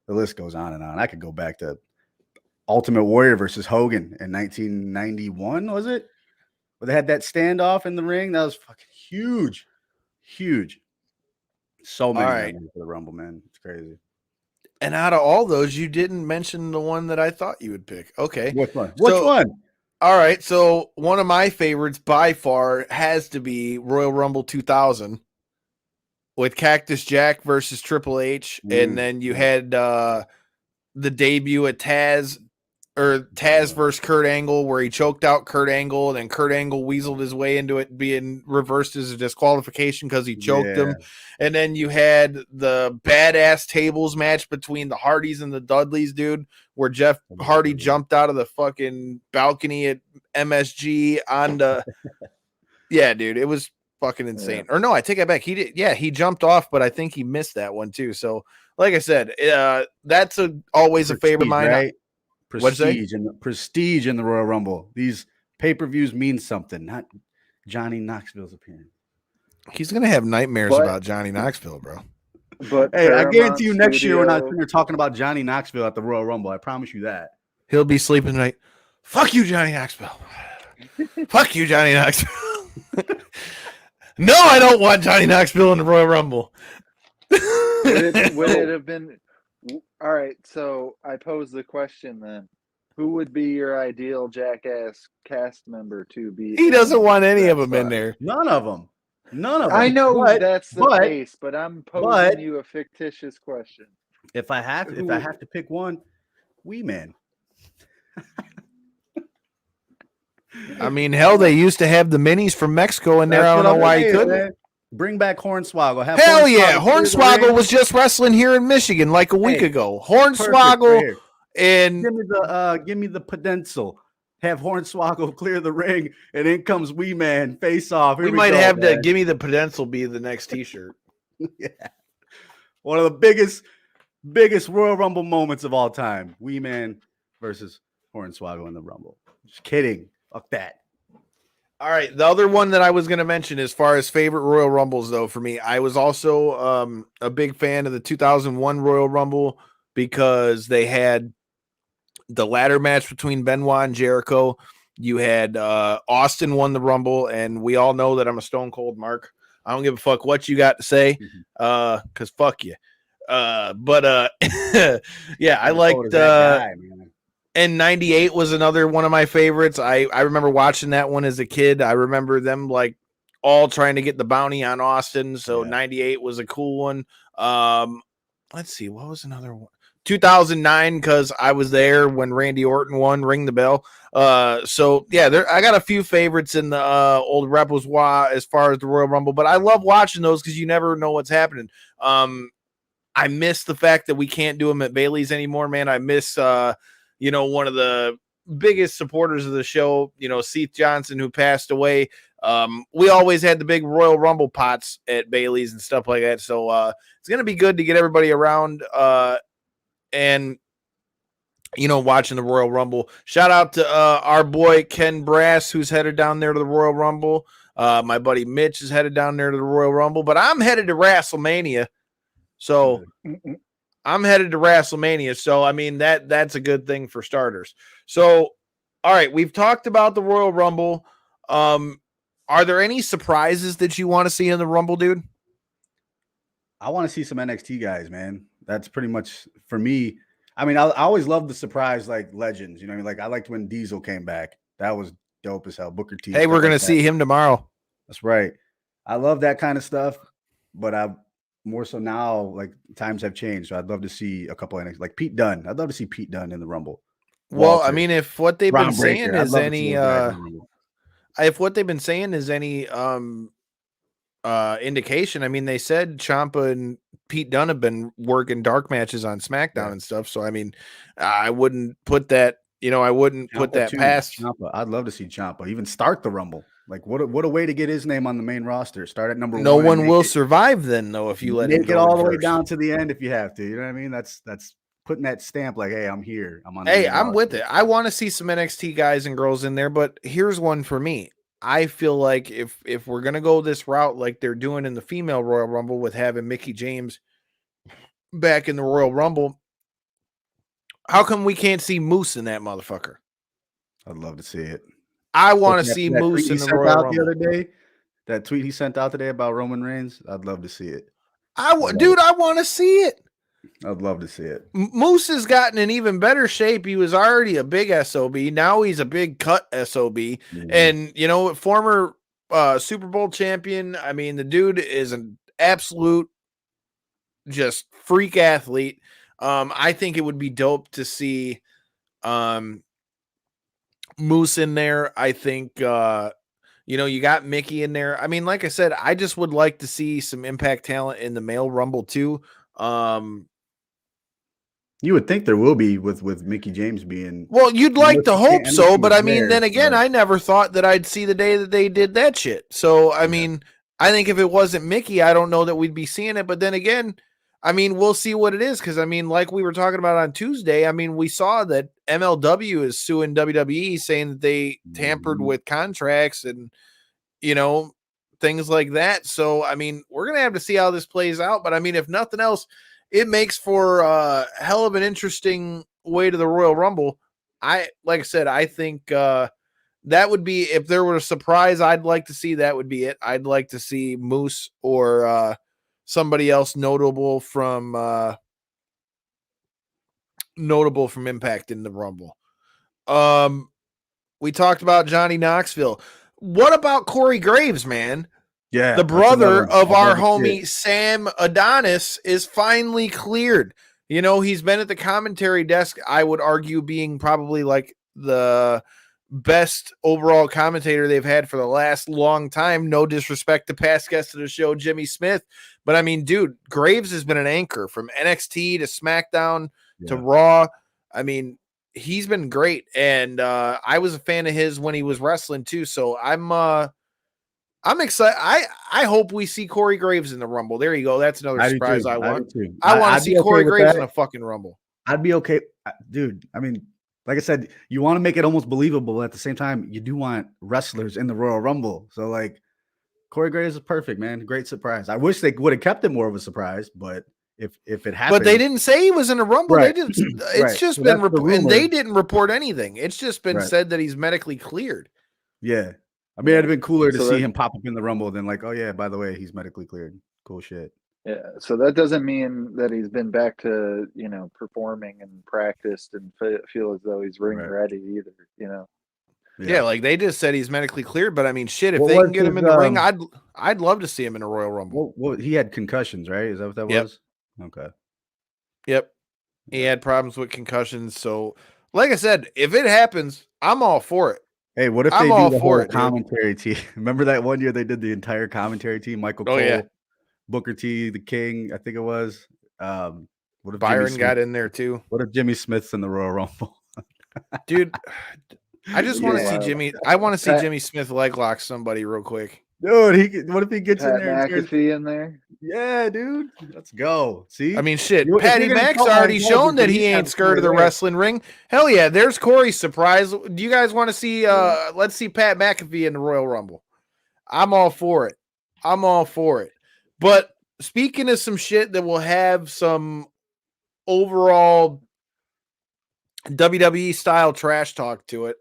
the list goes on and on. I could go back to Ultimate Warrior versus Hogan in 1991, was it? Where they had that standoff in the ring. That was fucking huge. Huge. So many for the Rumble, man. It's crazy.
And out of all those, you didn't mention the one that I thought you would pick. Okay.
Which one? Which one?
All right. So one of my favorites by far has to be Royal Rumble 2000. With Cactus Jack versus Triple H, and then you had the debut at Taz versus Kurt Angle, where he choked out Kurt Angle, and then Kurt Angle weaseled his way into it being reversed as a disqualification because he choked him. And then you had the badass tables match between the Hardys and the Dudleys, dude, where Jeff Hardy jumped out of the fucking balcony at MSG on the yeah, dude, it was fucking insane. Or no, I take it back. He did. Yeah, he jumped off, but I think he missed that one too. So, like I said, that's always a favorite of mine.
Right? Prestige in the Royal Rumble. These pay-per-views mean something. Not Johnny Knoxville's appearance.
He's gonna have nightmares about Johnny Knoxville, bro.
But
hey, I guarantee you, next year we're talking about Johnny Knoxville at the Royal Rumble. I promise you that.
He'll be sleeping tonight. Fuck you, Johnny Knoxville. Fuck you, Johnny Knoxville. No, I don't want Johnny Knoxville in the Royal Rumble.
Would it have been all right? So I pose the question then: who would be your ideal Jackass cast member to be?
He doesn't want any of them in there.
None of them.
I know that's the case, but I'm posing you a fictitious question.
If I have to pick one, Wee Man.
I mean, hell, they used to have the minis from Mexico in there. I don't know why he couldn't.
Bring back Hornswoggle. Have
Hell yeah.
clear the
Hornswoggle
ring.
was just wrestling here in Michigan like a week ago.
Perfect
Hornswoggle
right here.
and
Give me the pedensal. Have Hornswoggle clear the ring, and in comes Wee Man face off.
we might have to give me the pedensal be the next t-shirt.
Yeah. One of the biggest Royal Rumble moments of all time. Wee Man versus Hornswoggle in the Rumble. Just kidding. Fuck that.
All right. The other one that I was going to mention as far as favorite Royal Rumbles, though, for me, I was also a big fan of the 2001 Royal Rumble because they had the ladder match between Benoit and Jericho. You had Austin won the Rumble, and we all know that I'm a Stone Cold Mark. I don't give a fuck what you got to say because fuck you. Yeah, I liked and 98 was another one of my favorites. I remember watching that one as a kid. I remember them like all trying to get the bounty on Austin. So 98 was a cool one. Let's see. What was another one? 2009, because I was there when Randy Orton won Ring the Bell. So yeah, I got a few favorites in the old repertoire as far as the Royal Rumble, but I love watching those because you never know what's happening. I miss the fact that we can't do them at Bailey's anymore, man. I miss one of the biggest supporters of the show, Seth Johnson, who passed away. We always had the big Royal Rumble pots at Bailey's and stuff like that. So it's going to be good to get everybody around and watching the Royal Rumble. Shout out to our boy Ken Brass, who's headed down there to the Royal Rumble. My buddy Mitch is headed down there to the Royal Rumble, but I'm headed to WrestleMania. So I'm headed to WrestleMania. So, I mean, that's a good thing for starters. So, all right, we've talked about the Royal Rumble. Are there any surprises that you want to see in the Rumble, dude?
I want to see some NXT guys, man. That's pretty much for me. I mean, I always love the surprise, like legends. You know what I mean? Like I liked when Diesel came back. That was dope as hell. Booker T.
Hey, we're going to see him tomorrow.
That's right. I love that kind of stuff, but more so now, like times have changed. So I'd love to see a couple of like Pete Dunne. I'd love to see Pete Dunne in the Rumble.
Well,
Walter,
I mean, if what they've been saying is any indication, I mean, they said Ciampa and Pete Dunne have been working dark matches on SmackDown and stuff. So I mean, I wouldn't put that, put that past
Ciampa. I'd love to see Ciampa even start the Rumble. Like what a way to get his name on the main roster. Start at number 1.
No one will survive then, though, if you let him
get all the way down to the end if you have to. You know what I mean? That's putting that stamp like, hey, I'm here. I'm on.
Hey, I'm with it. I want to see some NXT guys and girls in there, but here's one for me. I feel like if we're gonna go this route like they're doing in the female Royal Rumble with having Mickie James back in the Royal Rumble, how come we can't see Moose in that motherfucker?
I'd love to see it.
I want to see Moose in the Royal Rumble.
The other day, that tweet he sent out today about Roman Reigns, I'd love to see it.
I want to see it.
I'd love to see it.
Moose has gotten in even better shape. He was already a big SOB. Now he's a big cut SOB. Mm-hmm. And, former Super Bowl champion. I mean, the dude is an absolute just freak athlete. I think it would be dope to see Moose in there. I think, you got Mickey in there. I mean, like I said, I just would like to see some Impact talent in the male Rumble too.
You would think there will be with Mickie James being.
Well, you'd like to hope so, but I mean, then again, I never thought that I'd see the day that they did that shit. So, I mean, I think if it wasn't Mickey, I don't know that we'd be seeing it. But then again, I mean, we'll see what it is. Because, I mean, like we were talking about on Tuesday, I mean, we saw that MLW is suing WWE saying that they tampered with contracts and, things like that. So, I mean, we're going to have to see how this plays out. But, I mean, if nothing else, it makes for a hell of an interesting way to the Royal Rumble. Like I said, I think that would be, if there were a surprise, I'd like to see that would be it. I'd like to see Moose or somebody else notable from Impact in the Rumble. We talked about Johnny Knoxville. What about Corey Graves, man?
Yeah,
the brother of our homie Sam Adonis is finally cleared. He's been at the commentary desk, I would argue, being probably like the best overall commentator they've had for the last long time. No disrespect to past guests of the show, Jimmy Smith. But I mean, dude, Graves has been an anchor from NXT to SmackDown to Raw. I mean, he's been great. And I was a fan of his when he was wrestling too. So I'm excited. I hope we see Corey Graves in the Rumble. There you go. That's another surprise I want. I want to see Corey Graves in a fucking Rumble.
I'd be okay. Dude, I mean, like I said, you want to make it almost believable. At the same time, you do want wrestlers in the Royal Rumble. So, like, Corey Graves is perfect, man. Great surprise. I wish they would have kept it more of a surprise, but if it happened.
But they didn't say he was in a Rumble.
Right.
They didn't. It's just been reported, and they didn't report anything. It's just been said that he's medically cleared.
Yeah. I mean, it'd have been cooler to see him pop up in the Rumble than like, oh yeah, by the way, he's medically cleared. Cool shit.
Yeah, so that doesn't mean that he's been back to, performing and practiced and feel as though he's ring ready either,
Yeah, like they just said he's medically cleared, but I mean, shit, if they can get him in the ring, I'd love to see him in a Royal Rumble.
Well, he had concussions, right? Is that what that was? Okay.
Yep. He had problems with concussions. So, like I said, if it happens, I'm all for it.
Hey, what if they do the whole commentary team? Remember that one year they did the entire commentary team? Michael Cole, Booker T, the King, I think it was. What if
Byron got in there too?
What if Jimmy Smith's in the Royal Rumble?
Dude, I just want to see Jimmy. I want to see Jimmy Smith leg lock somebody real quick.
Dude, what if he gets in there?
McAfee in there?
Yeah, dude. Let's go. See?
I mean, shit. Patty Mac's already shown that he ain't scared of the wrestling ring. Hell yeah. There's Corey's surprise. Do you guys want to see, let's see Pat McAfee in the Royal Rumble. I'm all for it. But speaking of some shit that will have some overall WWE style trash talk to it,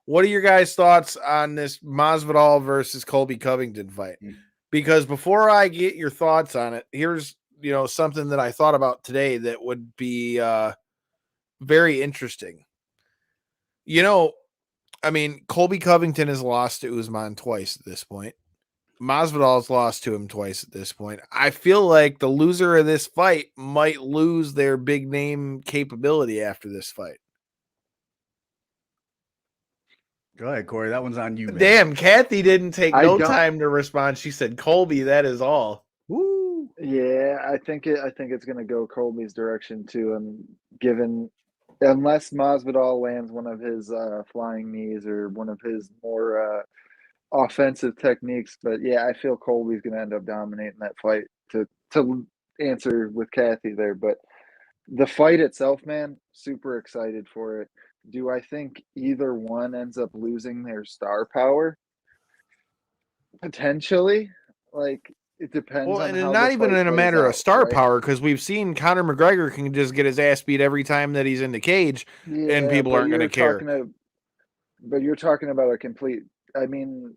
what are your guys' thoughts on this Masvidal versus Colby Covington fight? Because before I get your thoughts on it, here's something that I thought about today that would be very interesting. I mean, Colby Covington has lost to Usman twice at this point. Masvidal's lost to him twice at this point. I feel like the loser of this fight might lose their big name capability after this fight.
Go ahead, Corey. That one's on you, man.
Damn, Kathy didn't take no time to respond. She said, "Colby, that is all."
Woo.
Yeah, I think it's going to go Colby's direction too. And unless Masvidal lands one of his flying knees or one of his more offensive techniques, but yeah, I feel Colby's going to end up dominating that fight. To answer with Kathy there, but the fight itself, man, super excited for it. Do I think either one ends up losing their star power? Potentially. Like, it depends on
and
how
not even in a matter of star
right?
power, because we've seen Conor McGregor can just get his ass beat every time that he's in the cage, and people aren't going to care.
But you're talking about a complete. I mean,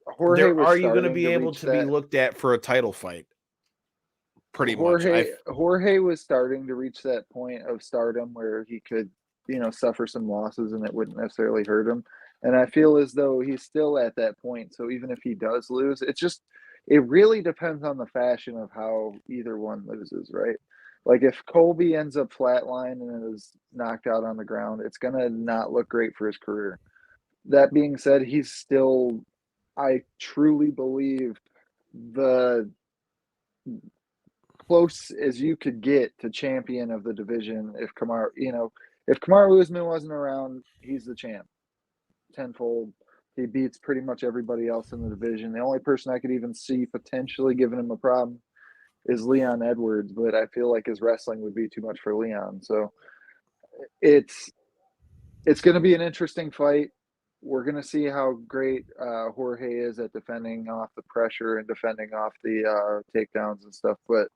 Jorge.
Are you going to be able to be looked at for a title fight? Pretty much.
Jorge was starting to reach that point of stardom where he could, suffer some losses and it wouldn't necessarily hurt him. And I feel as though he's still at that point. So even if he does lose, it really depends on the fashion of how either one loses, right? Like if Colby ends up flatline and is knocked out on the ground, it's going to not look great for his career. That being said, he's still, I truly believe, the close as you could get to champion of the division. If Kamaru Usman wasn't around, he's the champ. Tenfold. He beats pretty much everybody else in the division. The only person I could even see potentially giving him a problem is Leon Edwards, but I feel like his wrestling would be too much for Leon. So it's going to be an interesting fight. We're going to see how great Jorge is at defending off the pressure and defending off the takedowns and stuff. But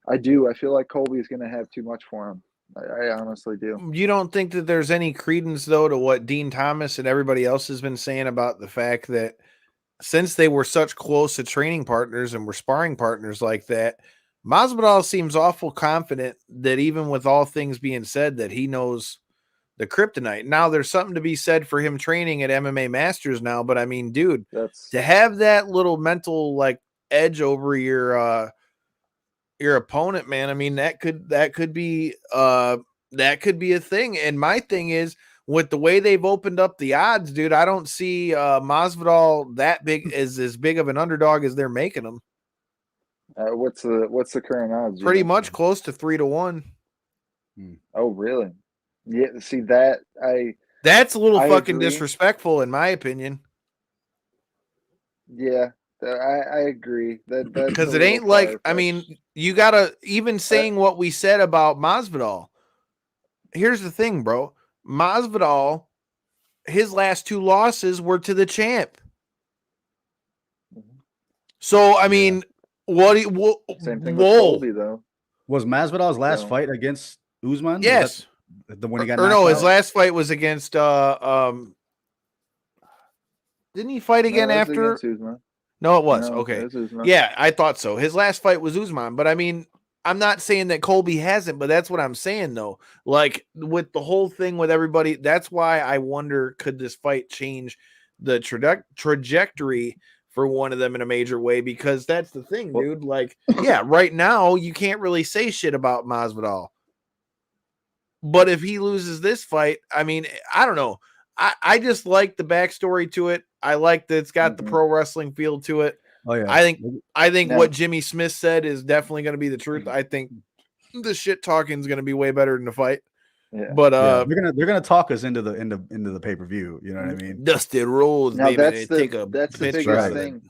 I feel like Colby's going to have too much for him. I honestly do.
You don't think that there's any credence, though, to what Dean Thomas and everybody else has been saying about the fact that since they were such close to training partners and were sparring partners like that, Masvidal seems awful confident that even with all things being said, that he knows the kryptonite. Now, there's something to be said for him training at MMA Masters now, but I mean, dude, to have that little mental edge over your opponent, man. I mean, that could be a thing. And my thing is, with the way they've opened up the odds, dude, I don't see Masvidal that big as big of an underdog as they're making him.
What's the current odds?
Pretty much close to 3-1.
Oh, really? Yeah. See that
That's a little fucking
agree.
disrespectful, in my opinion.
Yeah, I agree.
Because it ain't like, I mean, you gotta even saying what we said about Masvidal. Here's the thing, bro. Masvidal, his last 2 losses were to the champ. So I mean,
same thing with Colby though.
Was Masvidal's last fight against Usman?
Yes.
The one he got
or no, his
out?
last fight was against didn't he fight again after? No, it was. Okay.
It was
yeah, I thought so. His last fight was Usman, but I mean, I'm not saying that Colby hasn't, but that's what I'm saying though. Like with the whole thing with everybody, that's why I wonder, could this fight change the trajectory for one of them in a major way? Because that's the thing, dude. Like, yeah, right now you can't really say shit about Masvidal. But if he loses this fight, I mean, I don't know. I just like the backstory to it. I like that it's got the pro wrestling feel to it.
Oh yeah.
I think what Jimmy Smith said is definitely going to be the truth. I think the shit talking is going to be way better than the fight.
Yeah.
But
they're gonna talk us into the pay-per-view, you know what I mean?
Dusty Rhodes,
now
baby.
That's the
biggest
thing. That's the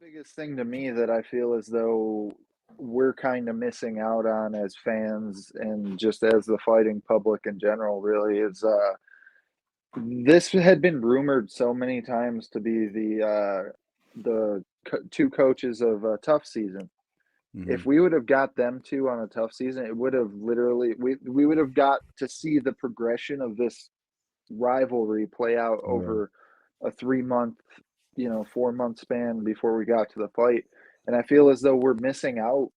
biggest thing to me that I feel as though we're kind of missing out on as fans and just as the fighting public in general, really, is this had been rumored so many times to be the 2 coaches of a tough season. If we would have got them 2 on a tough season, it would have literally we would have got to see the progression of this rivalry play out over a 3-month, 4-month span before we got to the fight. And I feel as though we're missing out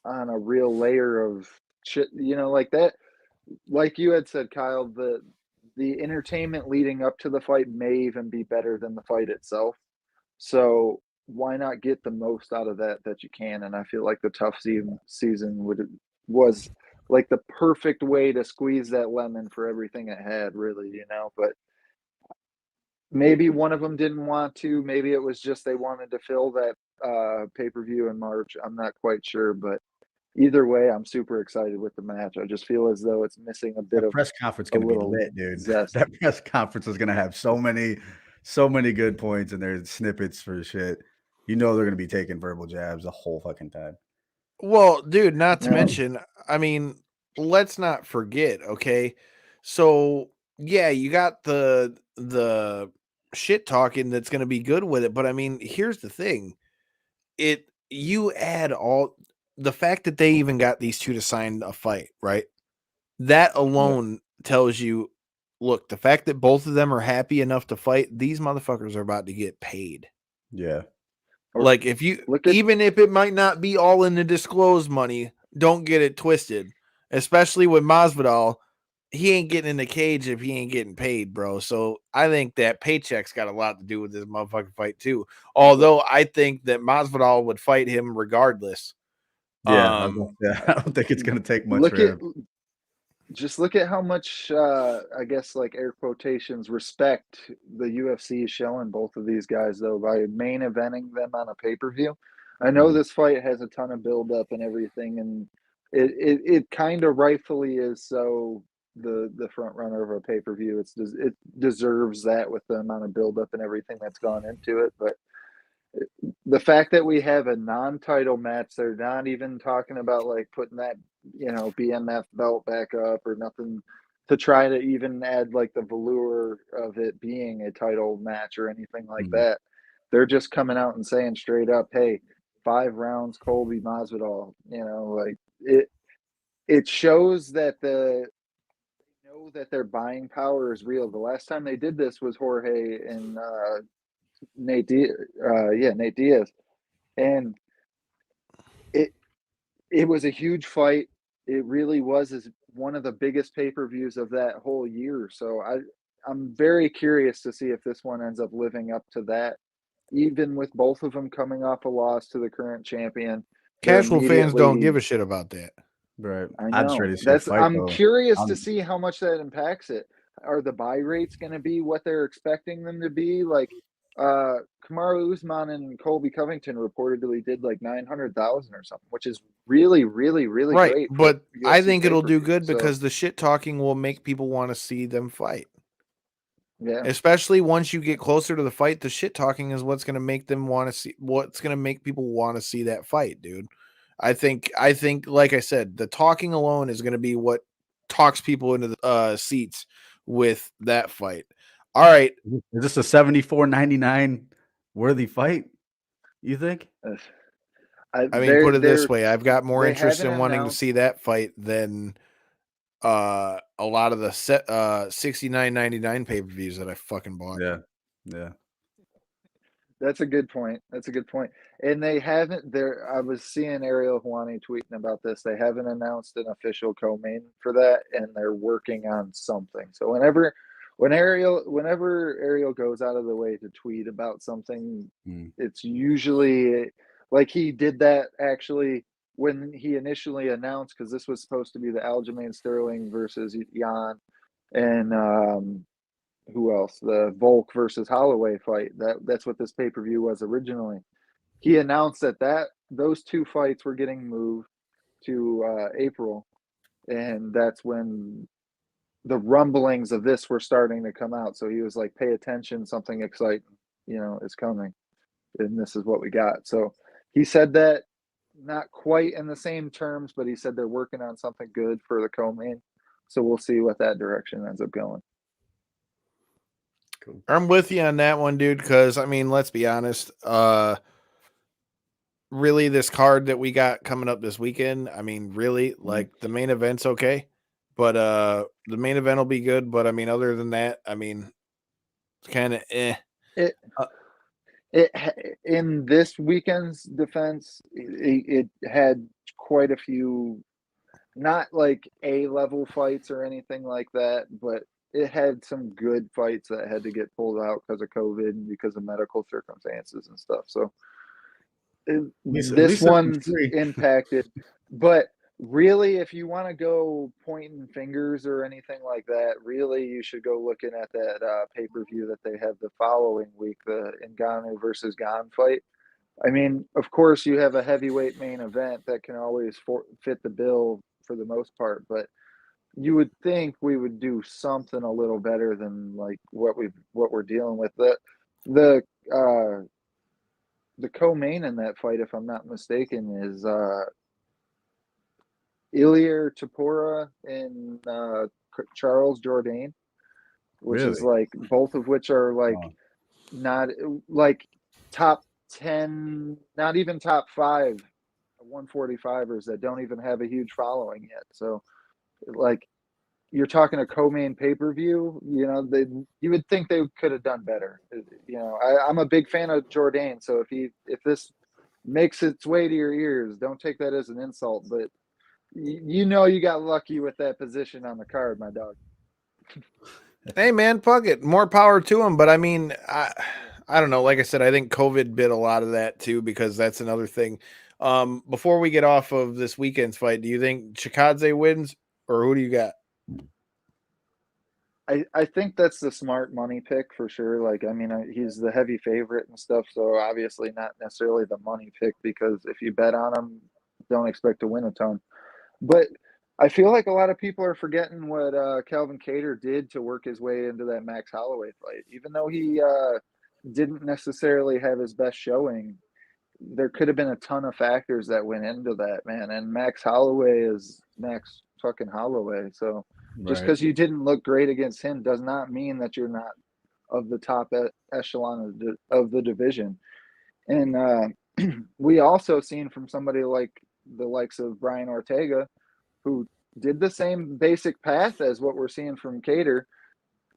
on a real layer of shit, like that. Like you had said, Kyle, the entertainment leading up to the fight may even be better than the fight itself. So why not get the most out of that you can? And I feel like the tough season was like the perfect way to squeeze that lemon for everything it had, really, But maybe one of them didn't want to. Maybe it was just they wanted to fill that pay-per-view in March. I'm not quite sure, but either way, I'm super excited with the match. I just feel as though it's missing a bit of
press conference going to be lit, dude.
Zest.
That press conference is going to have so many good points and there's snippets for shit. They're going to be taking verbal jabs the whole fucking time.
Well, dude, not to mention, I mean, let's not forget, okay? So, yeah, you got the shit talking that's going to be good with it, but I mean, here's the thing. You add all the fact that they even got these 2 to sign a fight, right? That alone tells you, look, the fact that both of them are happy enough to fight, these motherfuckers are about to get paid.
Yeah.
Like if you even if it might not be all in the disclosed money, don't get it twisted. Especially with Masvidal, he ain't getting in the cage if he ain't getting paid, bro. So I think that paycheck's got a lot to do with this motherfucking fight too. Although I think that Masvidal would fight him regardless.
Yeah, I don't think it's going to take much for him.
Just look at how much, I guess, like air quotations, respect the UFC is showing both of these guys, though, by main eventing them on a pay-per-view. I know this fight has a ton of build-up and everything, and it kind of rightfully is so the front runner of a pay-per-view. It deserves that with the amount of build-up and everything that's gone into it, but the fact that we have a non-title match, they're not even talking about like putting that, BMF belt back up or nothing to try to even add like the velour of it being a title match or anything like that. They're just coming out and saying straight up, hey, 5 rounds, Colby Masvidal, like it shows that they know that their buying power is real. The last time they did this was Jorge and Nate Diaz, and it was a huge fight. It really was one of the biggest pay-per-views of that whole year. So I'm very curious to see if this one ends up living up to that, even with both of them coming off a loss to the current champion.
Casual fans don't give a shit about that.
Right.
I
I'm just
know.
ready to see a fight,
I'm
though.
curious to see how much that impacts it. Are the buy rates going to be what they're expecting them to be? Like, Kamaru Usman and Colby Covington reportedly did like 900,000 or something, which is really, really, really
Right,
great.
but I
UFC
think it'll do
pay-per-view.
good
So,
because the shit talking will make people want to see them fight.
yeah,
Especially once you get closer to the fight, the shit talking is what's going to make them want to see. What's going to make people want to see that fight, dude. I think, like I said, the talking alone is going to be what talks people into the seats with that fight. All right,
Is this a 74.99 worthy fight? You think?
I mean, put it this way: I've got more
they
interest in
haven't
wanting to
announced-
see that fight than a lot of the $69.99 pay-per-views that I fucking bought.
Yeah. Yeah.
That's a good point. That's a good point. And they haven't there. I was seeing Ariel Hawani tweeting about this. They haven't announced an official co-main for that, and they're working on something. So whenever Ariel goes out of the way to tweet about something, it's usually like he did that actually when he initially announced, because this was supposed to be the Aljamain Sterling versus Jan, and who else? The Volk versus Holloway fight. That's what this pay-per-view was originally. He announced that those two fights were getting moved to April, and that's when the rumblings of this were starting to come out. So he was like, "Pay attention, something exciting, is coming, and this is what we got." So he said that not quite in the same terms, but he said they're working on something good for the co-main. So we'll see what that direction ends up going.
I'm with you on that one, dude, because, I mean, let's be honest. Really, this card that we got coming up this weekend, I mean, really, like, the main event's okay, but the main event will be good, but, I mean, other than that, I mean, it's kind of
It in this weekend's defense, it had quite a few, not like A-level fights or anything like that, but it had some good fights that had to get pulled out because of COVID and because of medical circumstances and stuff. So this one's impacted, but really, if you want to go pointing fingers or anything like that, really you should go looking at that pay-per-view that they have the following week, the Ngannou versus Gane fight. I mean, of course, you have a heavyweight main event that can always fit the bill for the most part, but you would think we would do something a little better than like what we're dealing with. The co-main in that fight, if I'm not mistaken, is Ilir Tapora and Charles Jourdain, which is like both of which are like not like top 10, not even top 5 145ers that don't even have a huge following yet. So like you're talking a co-main pay-per-view, you would think they could have done better. I'm a big fan of Jourdain, so if this makes its way to your ears, don't take that as an insult, but you got lucky with that position on the card, my dog.
Hey man, fuck it. More power to him. But I mean, I don't know. Like I said, I think COVID bit a lot of that too, because that's another thing. Before we get off of this weekend's fight, do you think Chikadze wins, or who do you got?
I think that's the smart money pick for sure. Like, I mean, he's the heavy favorite and stuff, so obviously not necessarily the money pick, because if you bet on him, don't expect to win a ton. But I feel like a lot of people are forgetting what Calvin Kattar did to work his way into that Max Holloway fight. Even though he didn't necessarily have his best showing, there could have been a ton of factors that went into that, man. And Max Holloway is Max fucking Holloway. So just because you didn't look great against him does not mean that you're not of the top echelon of the division. And we also seen from somebody like the likes of Brian Ortega, who did the same basic path as what we're seeing from Kattar,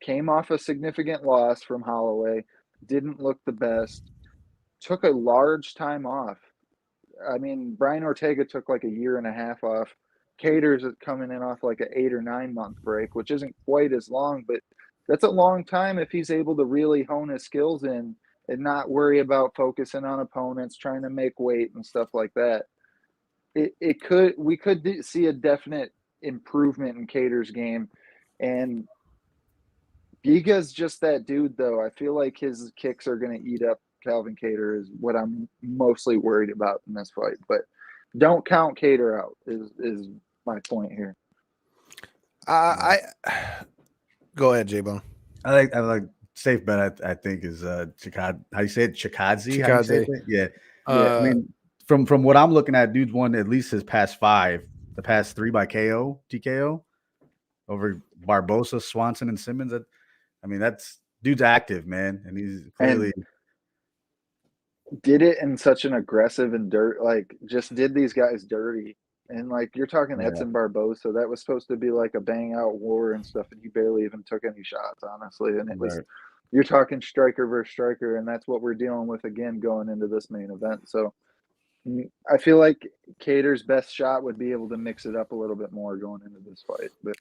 came off a significant loss from Holloway, didn't look the best, took a large time off. I mean, Brian Ortega took like a year and a half off. Kattar's coming in off like an 8 or 9 month break, which isn't quite as long, but that's a long time if he's able to really hone his skills in and not worry about focusing on opponents, trying to make weight and stuff like that. we could see a definite improvement in Cater's game, and Giga's just that dude, though. I feel like his kicks are going to eat up Calvin Cater is what I'm mostly worried about in this fight. But don't count Cater out is my point here.
I go ahead, J-Bone.
I like safe bet. I think is Chikadze. How you say it? Chikadze. How you say it? Yeah. I mean, from what I'm looking at, dude's won at least his past 5. The past 3 by TKO over Barbosa, Swanson, and Simmons. I mean, that's dude's active, man, and he's clearly
did it in such an aggressive and just did these guys dirty. And like you're talking Edson Barbosa, that was supposed to be like a bang out war and stuff, and he barely even took any shots, honestly. And it was you're talking striker versus striker, and that's what we're dealing with again going into this main event. So I feel like Cater's best shot would be able to mix it up a little bit more going into this fight. But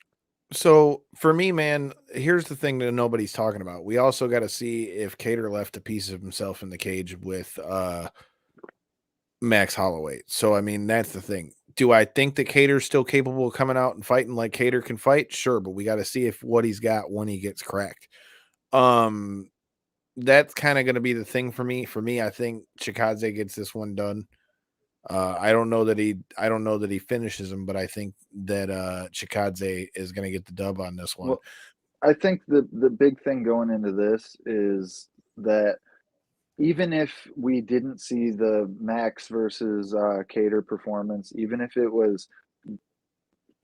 so for me, man, here's the thing that nobody's talking about. We also got to see if Cater left a piece of himself in the cage with Max Holloway. So I mean, that's the thing. Do I think that Cater's still capable of coming out and fighting like Cater can fight? Sure, but we got to see if what he's got when he gets cracked. That's kind of going to be the thing for me. For me, I think Chikadze gets this one done. I don't know that he finishes him, but I think that Chikadze is going to get the dub on this one.
Well, I think the big thing going into this is that even if we didn't see the Max versus Cater performance, even if it was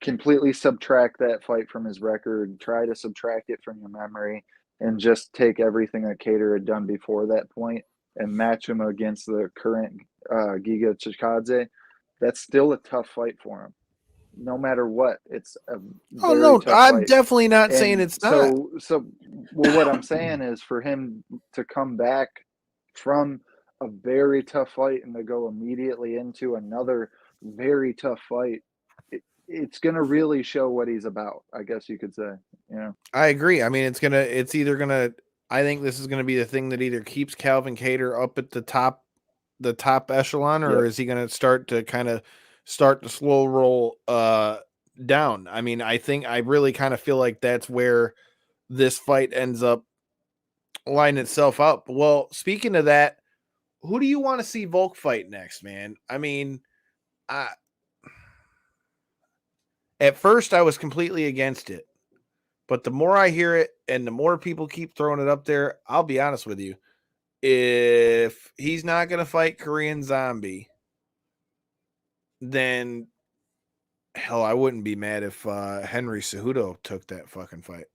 completely subtract that fight from his record, try to subtract it from your memory, and just take everything that Cater had done before that point and match him against the current Giga Chikadze, that's still a tough fight for him. No matter what, it's a very tough
I'm
fight.
definitely not saying it's not.
So what I'm saying is for him to come back from a very tough fight and to go immediately into another very tough fight, it's going to really show what he's about, I guess you could say.
I agree. I mean, I think this is going to be the thing that either keeps Calvin Cater up at the top echelon, or is he going to start the slow roll down? I mean, I really kind of feel like that's where this fight ends up lining itself up. Well, speaking of that, who do you want to see Volk fight next, man? I mean, at first I was completely against it, but the more I hear it and the more people keep throwing it up there, I'll be honest with you. If he's not going to fight Korean Zombie, then hell, I wouldn't be mad if Henry Cejudo took that fucking fight.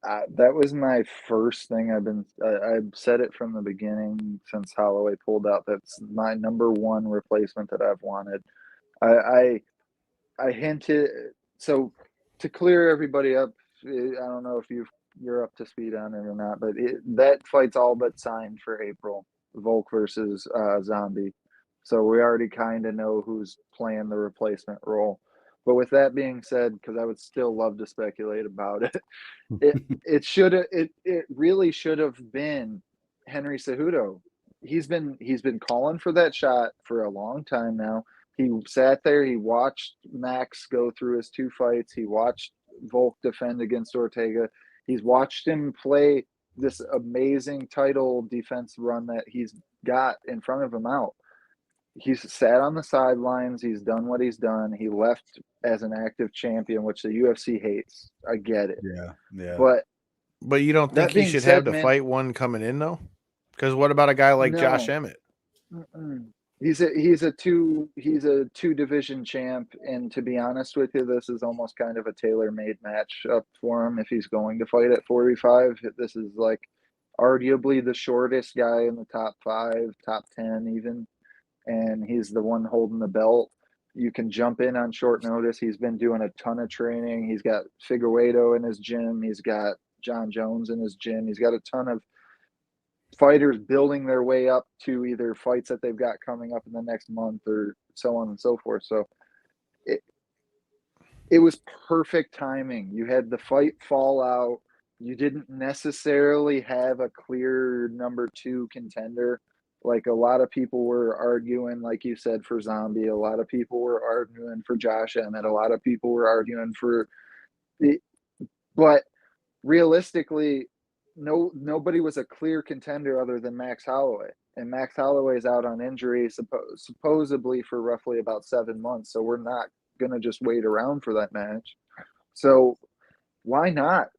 That was my first thing. I've said it from the beginning since Holloway pulled out. That's my number one replacement that I've wanted. I hinted. So to clear everybody up, I don't know if you're up to speed on it or not, but that fight's all but signed for April. Volk versus Zombie. So we already kind of know who's playing the replacement role. But with that being said, because I would still love to speculate about it, it really should have been Henry Cejudo. He's been calling for that shot for a long time now. He sat there, he watched Max go through his 2 fights, he watched Volk defend against Ortega. He's watched him play this amazing title defense run that he's got in front of him out. He's sat on the sidelines. He's done what he's done. He left as an active champion, which the UFC hates. I get it.
Yeah.
But you don't think he should have to fight one coming in though? Because what about a guy like Josh Emmett?
He's a two division champ, and to be honest with you, this is almost kind of a tailor-made match up for him if he's going to fight at 45. This is like arguably the shortest guy in the top 5, top 10 even. And he's the one holding the belt. You can jump in on short notice. He's been doing a ton of training. He's got Figueiredo in his gym. He's got John Jones in his gym. He's got a ton of fighters building their way up to either fights that they've got coming up in the next month or so on and so forth. So it was perfect timing. You had the fight fall out. You didn't necessarily have a clear number 2 contender. Like a lot of people were arguing, like you said, for Zombie. A lot of people were arguing for Josh Emmett. A lot of people were arguing for the, but realistically, nobody was a clear contender other than Max Holloway. And Max Holloway's out on injury supposedly for roughly about 7 months. So we're not going to just wait around for that match. So why not?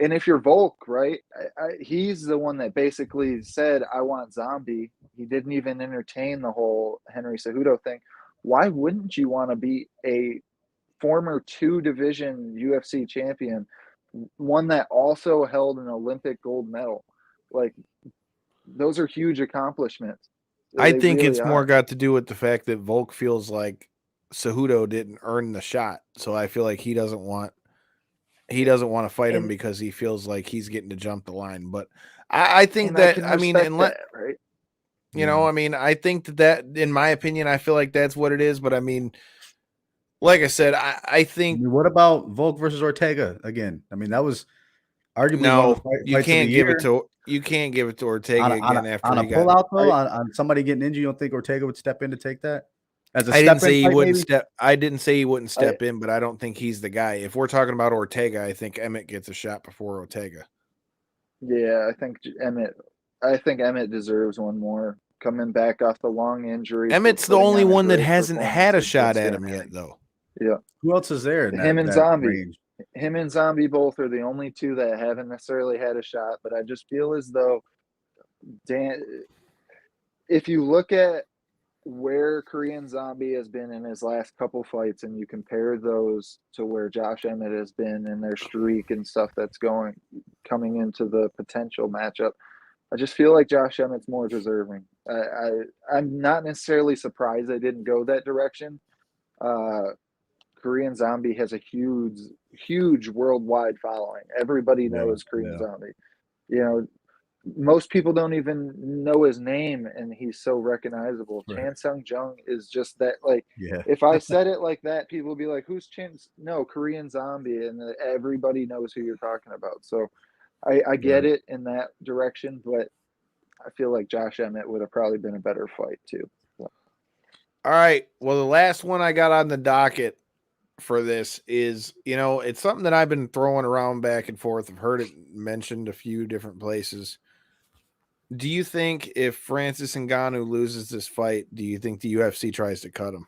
And if you're Volk, right, he's the one that basically said, I want Zombie. He didn't even entertain the whole Henry Cejudo thing. Why wouldn't you want to be a former 2-division UFC champion, one that also held an Olympic gold medal? Like, those are huge accomplishments.
I think really it's more got to do with the fact that Volk feels like Cejudo didn't earn the shot. So I feel like he doesn't want to fight him because he feels like he's getting to jump the line. But I think that, I mean,
right?
You know, I mean, I think that in my opinion, I feel like that's what it is. But I mean, like I said, I think.
What about Volk versus Ortega again? I mean, that was arguably
you can't give it to Ortega again after
on
he
a
got
pullout though. On somebody getting injured, you don't think Ortega would step in to take that?
I didn't say he wouldn't step. I didn't say he wouldn't step in, but I don't think he's the guy. If we're talking about Ortega, I think Emmett gets a shot before Ortega.
Yeah, I think Emmett deserves one more. Coming back off the long injury.
Emmett's the only one that hasn't had a shot at him yet, though.
Yeah.
Who else is there?
Him and Zombie. Him and Zombie both are the only two that haven't necessarily had a shot. But I just feel as though, if you look at where Korean Zombie has been in his last couple fights and you compare those to where Josh Emmett has been in their streak and stuff that's coming into the potential matchup, I just feel like Josh Emmett's more deserving. I'm not necessarily surprised they didn't go that direction. Korean Zombie has a huge worldwide following. Everybody knows Korean Zombie. You know, most people don't even know his name, and he's so recognizable. Right. Chan Sung Jung is just that. Like, if I said it like that, people would be like, "Who's Chan?" No, Korean Zombie, and everybody knows who you're talking about. So, I get it in that direction, but I feel like Josh Emmett would have probably been a better fight too. So.
All right. Well, the last one I got on the docket for this is, you know, it's something that I've been throwing around back and forth. I've heard it mentioned a few different places. Do you think if Francis Ngannou loses this fight, do you think the UFC tries to cut him?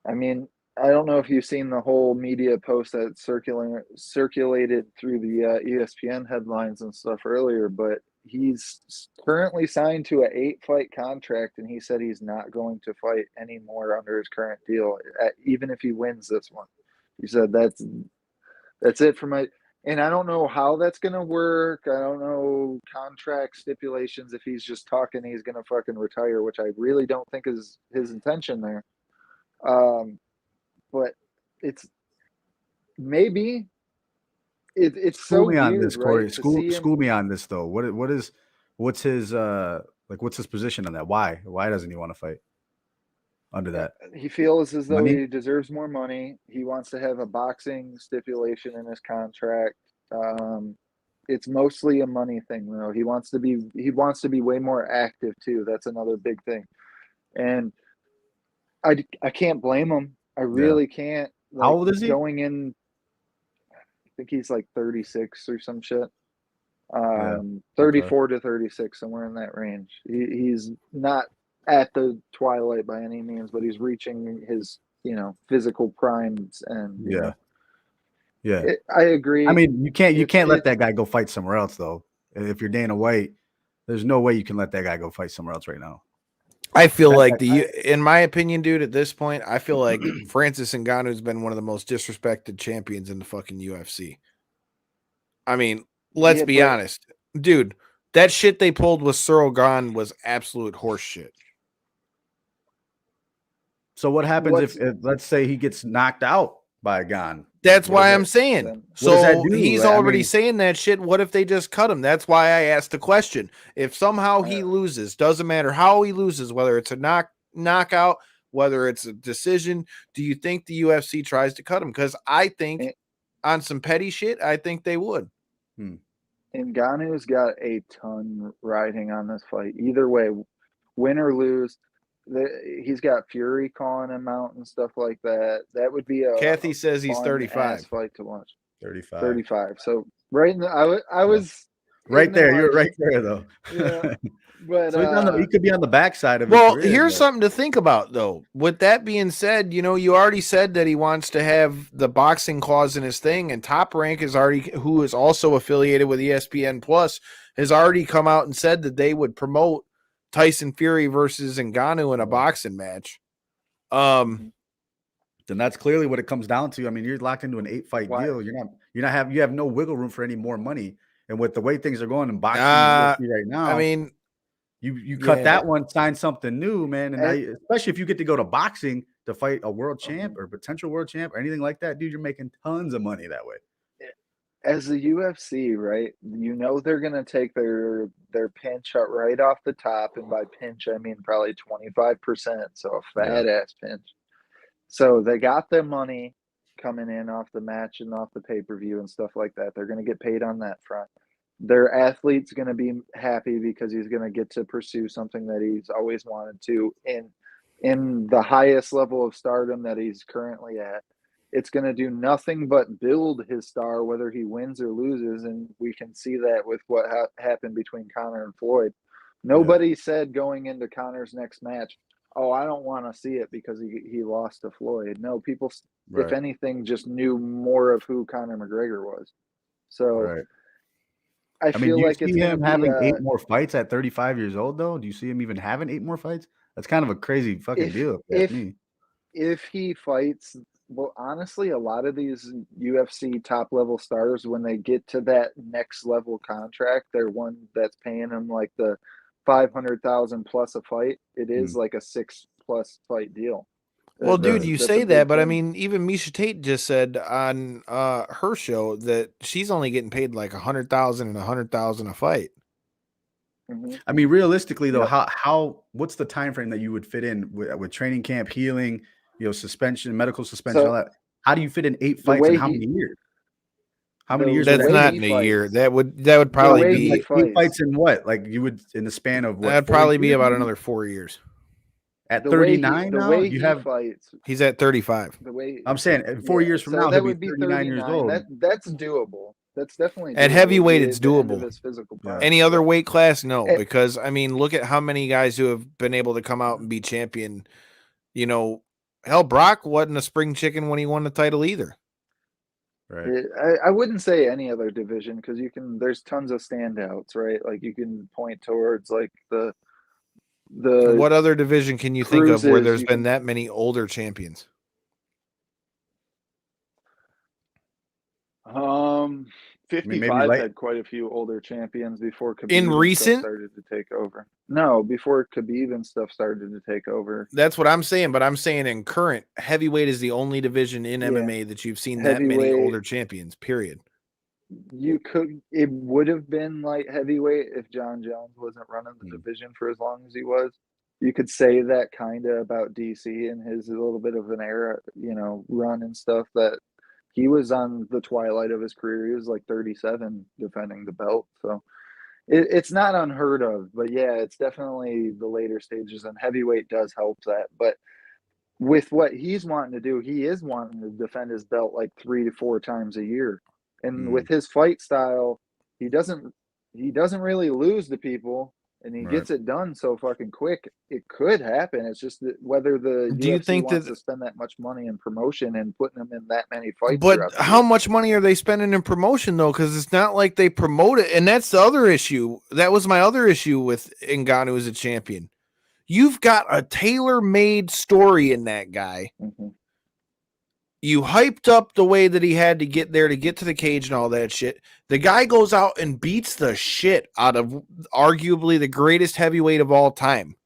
I mean, I don't know if you've seen the whole media post that circulated through the ESPN headlines and stuff earlier, but he's currently signed to an 8-fight contract, and he said he's not going to fight anymore under his current deal, even if he wins this one. He said that's it for my. And I don't know how that's going to work. I don't know contract stipulations if he's just talking he's going to fucking retire, which I really don't think is his intention there. But it's maybe it's
school
so
me on
weird,
this, Corey.
right?
School me on this though. What's his what's his position on that? Why doesn't he want to fight under that?
He feels as though he deserves more money. He wants to have a boxing stipulation in his contract. It's mostly a money thing, though. He wants to be way more active too. That's another big thing, and I can't blame him. I really can't. Like,
how old is he?
Going in, I think he's like 36 or some shit. 34 to 36, somewhere in that range. He's not at the twilight by any means, but he's reaching his, physical primes, and I agree.
I mean, you can't let that guy go fight somewhere else though. If you're Dana White, there's no way you can let that guy go fight somewhere else right now.
I feel like in my opinion, dude, at this point, I feel like Francis Ngannou has been one of the most disrespected champions in the fucking UFC. I mean, let's be honest, dude. That shit they pulled with Cyril Gane was absolute horse shit.
So what happens if let's say he gets knocked out by a Gane?
That's why I'm saying. So he's already saying that shit. What if they just cut him? That's why I asked the question. If somehow he loses, doesn't matter how he loses, whether it's a knockout, whether it's a decision, do you think the UFC tries to cut him? Because I think on some petty shit, I think they would.
Ngannou's got a ton riding on this fight. Either way, win or lose, he's got Fury calling him out and stuff like that. That would be a
Kathy says he's 35.
fight to watch.
35.
35. So right in the, I was
right there. You're right there though.
Yeah. But
so he could be on the backside of his
Well,
career,
here's
but-
something to think about, though. With that being said, you already said that he wants to have the boxing clause in his thing, and Top Rank who is also affiliated with ESPN Plus, has already come out and said that they would promote Tyson Fury versus Ngannou in a boxing match.
Then that's clearly what it comes down to. I mean, you're locked into an 8-fight deal. You have no wiggle room for any more money. And with the way things are going in boxing right now,
I mean,
you cut that one, sign something new, man. And now especially if you get to go to boxing to fight a world champ or potential world champ or anything like that, dude, you're making tons of money that way.
As the UFC, right? They're gonna take their pinch out right off the top, and by pinch I mean probably 25%, so a fat ass pinch. So they got their money coming in off the match and off the pay-per-view and stuff like that. They're gonna get paid on that front. Their athlete's gonna be happy because he's gonna get to pursue something that he's always wanted to in the highest level of stardom that he's currently at. It's going to do nothing but build his star, whether he wins or loses. And we can see that with what happened between Conor and Floyd. Nobody said going into Conor's next match, oh, I don't want to see it because he lost to Floyd. No, people, if anything, just knew more of who Conor McGregor was. So I feel like it's
him having 8 more fights at 35 years old, though. Do you see him even having 8 more fights? That's kind of a crazy fucking deal.
If he fights, well, honestly, a lot of these UFC top level stars, when they get to that next level contract, they're one that's paying them like the $500,000 plus a fight. It is like a 6+ fight deal.
Well, dude, you say that, but I mean, even Misha Tate just said on her show that she's only getting paid like $100,000 and $100,000 a fight.
I mean, realistically, though, what's the time frame that you would fit in with training camp, healing, suspension, medical suspension, all that? How do you fit in 8 fights in how many years? How many years?
That's not in a year. That would probably be
like 8 fights in what? Like you would in the span of what?
That'd probably be about another 4 years.
At 39 now,
he's at 35.
I'm saying 4 years from now,
that
he'll
would
be 39 years old.
That's doable. That's definitely
at heavyweight. It's doable.
Yeah.
Any other weight class, no, because I mean, look at how many guys who have been able to come out and be champion. Hell, Brock wasn't a spring chicken when he won the title either.
Right. I wouldn't say any other division because there's tons of standouts, right? Like you can point towards like the
what other division can you think of where there's been that many older champions?
55 had quite a few older champions before Khabib
in recent
started to take over. No, before Khabib and stuff started to take over.
That's what I'm saying, but I'm saying in current, heavyweight is the only division in MMA that you've seen that many older champions, period.
It would have been like heavyweight if John Jones wasn't running the division for as long as he was. You could say that kind of about DC and his a little bit of an era, run and stuff that he was on the twilight of his career. He was like 37 defending the belt. So it's not unheard of, but yeah, it's definitely the later stages, and heavyweight does help that. But with what he's wanting to do, he is wanting to defend his belt like 3 to 4 times a year. And with his fight style, he doesn't really lose to people, and he gets it done so fucking quick. It could happen. It's just that whether the UFC wants to spend that much money in promotion and putting him in that many fights.
But how much money are they spending in promotion though? Because it's not like they promote it, and that's the other issue. That was my other issue with Ngannou as a champion. You've got a tailor-made story in that guy.
Mm-hmm.
You hyped up the way that he had to get there to get to the cage and all that shit. The guy goes out and beats the shit out of arguably the greatest heavyweight of all time,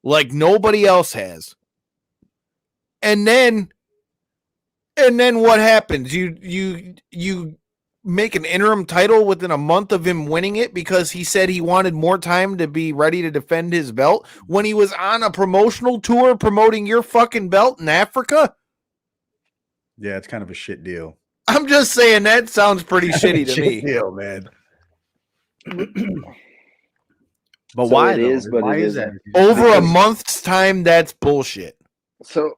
like nobody else has. And then what happens? You make an interim title within a month of him winning it because he said he wanted more time to be ready to defend his belt when he was on a promotional tour promoting your fucking belt in Africa.
Yeah, it's kind of a shit deal.
I'm just saying that sounds pretty shitty to me.
Deal, man. But
So
why
it
though?
is, but
Why
it
is that?
isn't.
Over a month's time, that's bullshit.
So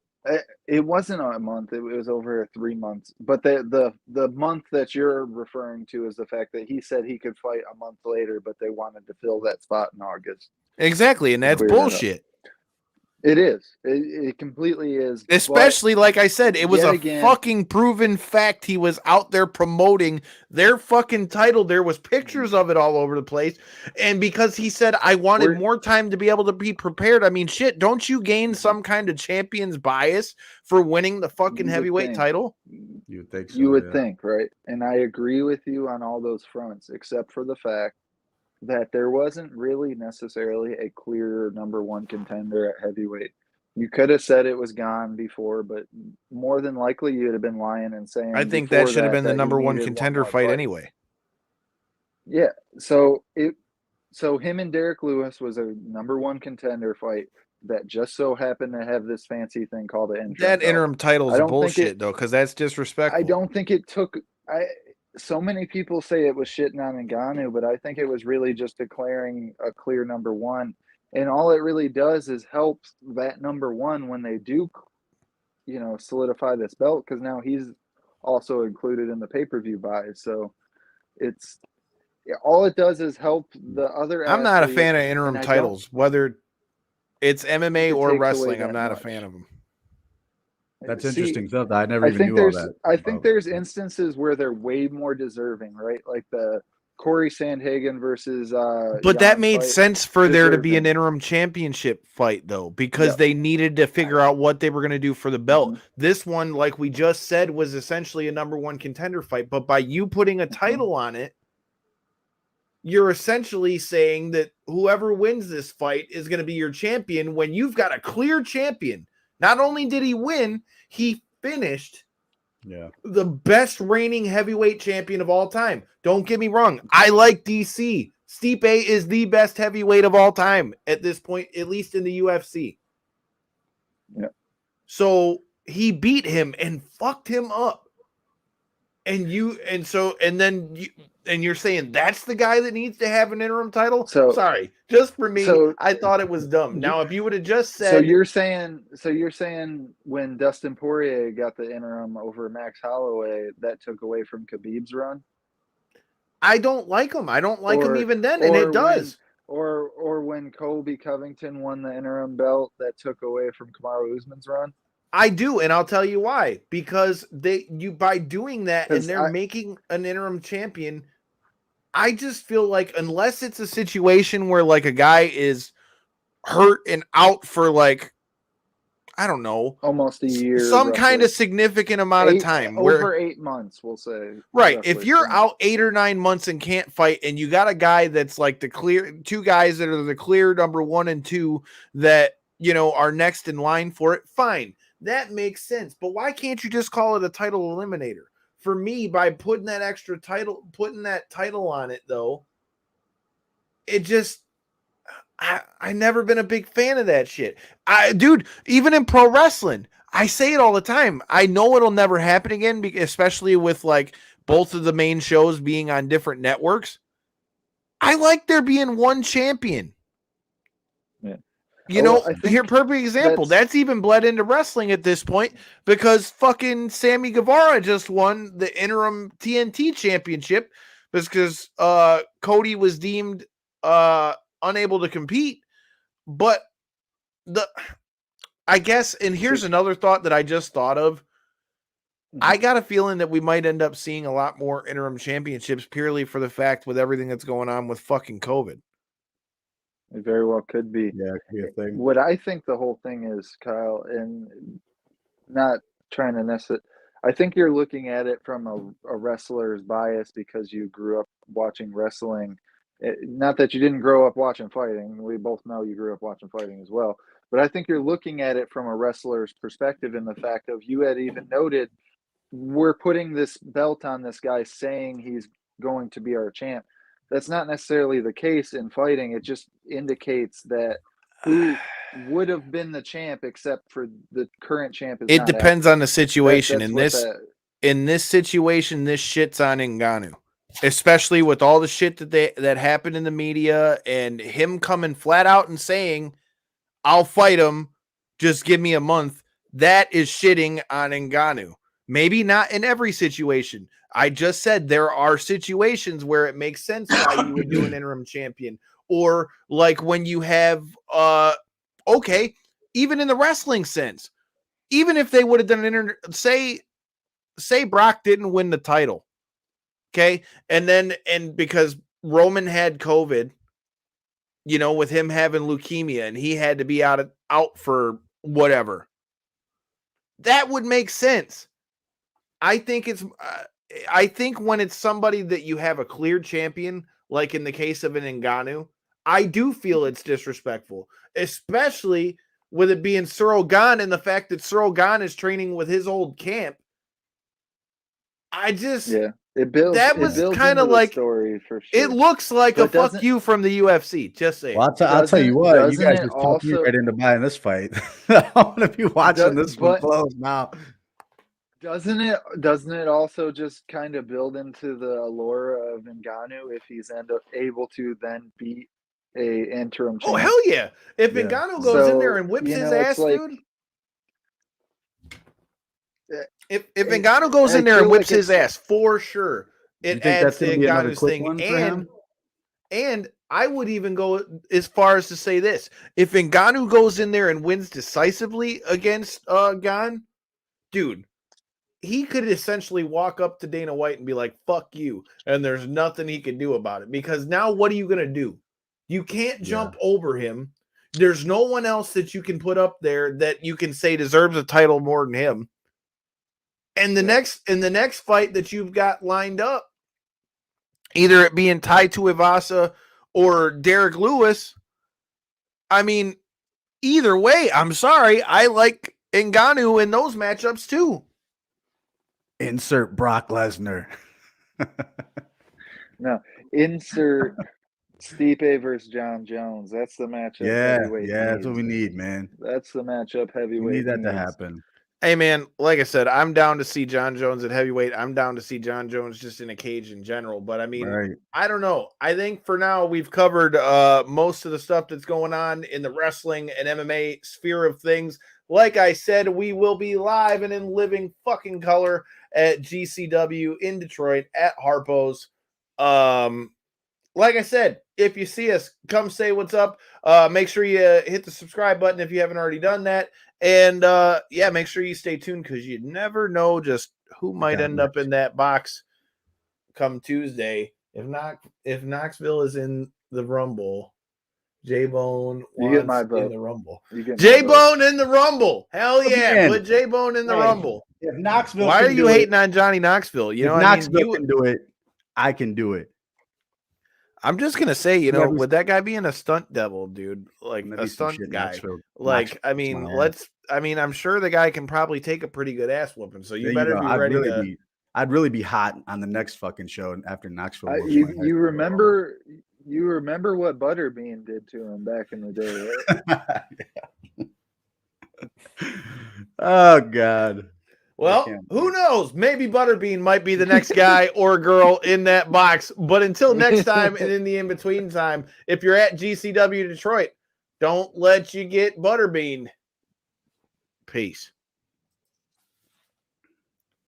it wasn't a month; it was over 3 months. But the month that you're referring to is the fact that he said he could fight a month later, but they wanted to fill that spot in August.
Exactly, and that's
Clear that up.
bullshit.
It is. It completely is.
Especially, like I said, it was
yet
a
again-
fucking proven fact. He was out there promoting their fucking title. There was pictures of it all over the place. And because he said, I wanted more time to be able to be prepared. I mean, shit, don't you gain some kind of champion's bias for winning the fucking heavyweight title?
You would think so.
You would think, right? And I agree with you on all those fronts, except for the fact that there wasn't really necessarily a clear number one contender at heavyweight. You could have said it was gone before, but more than likely you would have been lying and saying
I think
before
that should have been the
that
number
he
one
needed
contender
more
fight
fights.
anyway.
Yeah. So him and Derek Lewis was a number one contender fight that just so happened to have this fancy thing called an interim.
That interim title
I
is
don't think
bullshit, though, because that's disrespectful.
I don't think it took. So many people say it was shitting on Ngannou, but I think it was really just declaring a clear number one. And all it really does is help that number one when they do, solidify this belt, because now he's also included in the pay-per-view buys. So all it does is help the other.
I'm not a
athlete,
fan of interim titles, whether it's MMA or
takes
wrestling.
away
I'm
that
not a
much.
fan of them.
That's
See,
interesting stuff. I never even knew all that.
I think there's instances where they're way more deserving, right? Like the Corey Sandhagen versus
But that
Jan
made
fight.
sense for there to be an
Deserving.
interim championship fight, though, because
Yep.
they needed to figure out what they were going to do for the belt.
Mhm.
This one, like we just said, was essentially a number one contender fight. But by you putting a title on it, you're essentially saying that whoever wins this fight is going to be your champion when you've got a clear champion. Not only did he win, he finished the best reigning heavyweight champion of all time. Don't get me wrong. I like DC. Stipe is the best heavyweight of all time at this point, at least in the UFC.
Yeah.
So he beat him and fucked him up. And you're saying that's the guy that needs to have an interim title?
So
sorry, just for me, I thought it was dumb. Now, if you would have just said,
so you're saying when Dustin Poirier got the interim over Max Holloway, that took away from Khabib's run?
I don't like him. I don't like him even then, and it does.
Or when Colby Covington won the interim belt, that took away from Kamaru Usman's run?
I do, and I'll tell you why. Because by doing that and they're making an interim champion, I just feel like unless it's a situation where like a guy is hurt and out for like, I don't know,
almost a year,
some
roughly.
kind of significant amount of time,
over 8 months, we'll say.
Right.
Roughly.
If you're out 8 or 9 months and can't fight, and you got a guy that's like two guys that are the clear number 1 and 2 that, are next in line for it, fine. That makes sense. But why can't you just call it a title eliminator? For me, by putting that title on it, though, it just, I never been a big fan of that shit. Dude, even in pro wrestling, I say it all the time. I know it'll never happen again, especially with like both of the main shows being on different networks. I like there being one champion.
Yeah.
Here, perfect example. That's even bled into wrestling at this point because fucking Sammy Guevara just won the interim TNT championship because Cody was deemed unable to compete. But I guess, and here's another thought that I just thought of. I got a feeling that we might end up seeing a lot more interim championships purely for the fact with everything that's going on with fucking COVID.
It very well could be.
Yeah, it could be a thing.
What I think the whole thing is, Kyle, and not trying to necessarily, I think you're looking at it from a wrestler's bias because you grew up watching wrestling. Not that you didn't grow up watching fighting. We both know you grew up watching fighting as well. But I think you're looking at it from a wrestler's perspective in the fact of you had even noted we're putting this belt on this guy saying he's going to be our champ. That's not necessarily the case in fighting. It just indicates that who would have been the champ except for the current champ.
It depends on the situation.
In
this situation, this shit's on Ngannou. especially with all the shit that happened in the media and him coming flat out and saying, I'll fight him, just give me a month. That is shitting on Ngannou. Maybe not in every situation. I just said there are situations where it makes sense why you would do an interim champion. Or like when you have, okay, even in the wrestling sense, even if they would have done an say Brock didn't win the title, okay, and because Roman had COVID, you know, with him having leukemia and he had to be out for whatever, that would make sense. I think when it's somebody that you have a clear champion, like in the case of an Ngannou, I do feel it's disrespectful, especially with it being Cyril Gane and the fact that Cyril Gane is training with his old camp. It was kind of like
story for sure.
It looks like a fuck you from the UFC. Just saying.
Well, I'll tell you what, you guys just talked me right into buying this fight. I'm gonna be watching this one close now.
Doesn't it also just kind of build into the allure of Ngannou if he's able to then beat a interim champion?
Oh hell yeah! If Ngannou goes in there and whips his ass, like, dude. If Ngannou goes in there and whips his ass, for sure, it adds to Ngannou's thing. And I would even go as far as to say this: if Ngannou goes in there and wins decisively against Gane, dude, he could essentially walk up to Dana White and be like, "Fuck you," and there's nothing he can do about it. Because now, what are you gonna do? You can't jump over him. There's no one else that you can put up there that you can say deserves a title more than him. And the next fight that you've got lined up, either it being Tai Tuivasa or Derek Lewis, I mean, either way, I'm sorry, I like Ngannou in those matchups too.
Insert Brock Lesnar.
No, insert Stipe versus John Jones. That's the matchup.
That's what we need, man.
That's the matchup heavyweight.
We need that to happen.
Hey, man, like I said, I'm down to see John Jones at heavyweight. I'm down to see John Jones just in a cage in general. But, I mean, I don't know. I think for now we've covered most of the stuff that's going on in the wrestling and MMA sphere of things. Like I said, we will be live and in living fucking color at GCW in Detroit at Harpo's. Like I said, if you see us, come say what's up. Make sure you hit the subscribe button if you haven't already done that. And, make sure you stay tuned because you never know just who might end up in that box come Tuesday. If Knoxville is in the Rumble, J-Bone wants in the Rumble. J-Bone in the Rumble. Hell yeah. Put J-Bone in the Rumble.
If Knoxville
Why are you hating on Johnny Knoxville? You know,
if Knoxville can do it, I can do it.
I'm just gonna say, with that guy being a stunt devil, dude, like a stunt guy, like, I mean, I'm sure the guy can probably take a pretty good ass whooping. So you better be ready.
I'd really be hot on the next fucking show after Knoxville.
You remember what Butterbean did to him back in the day,
right? Oh God.
Well, who knows? Maybe Butterbean might be the next guy or girl in that box. But until next time and in the in-between time, if you're at GCW Detroit, don't let you get Butterbean. Peace.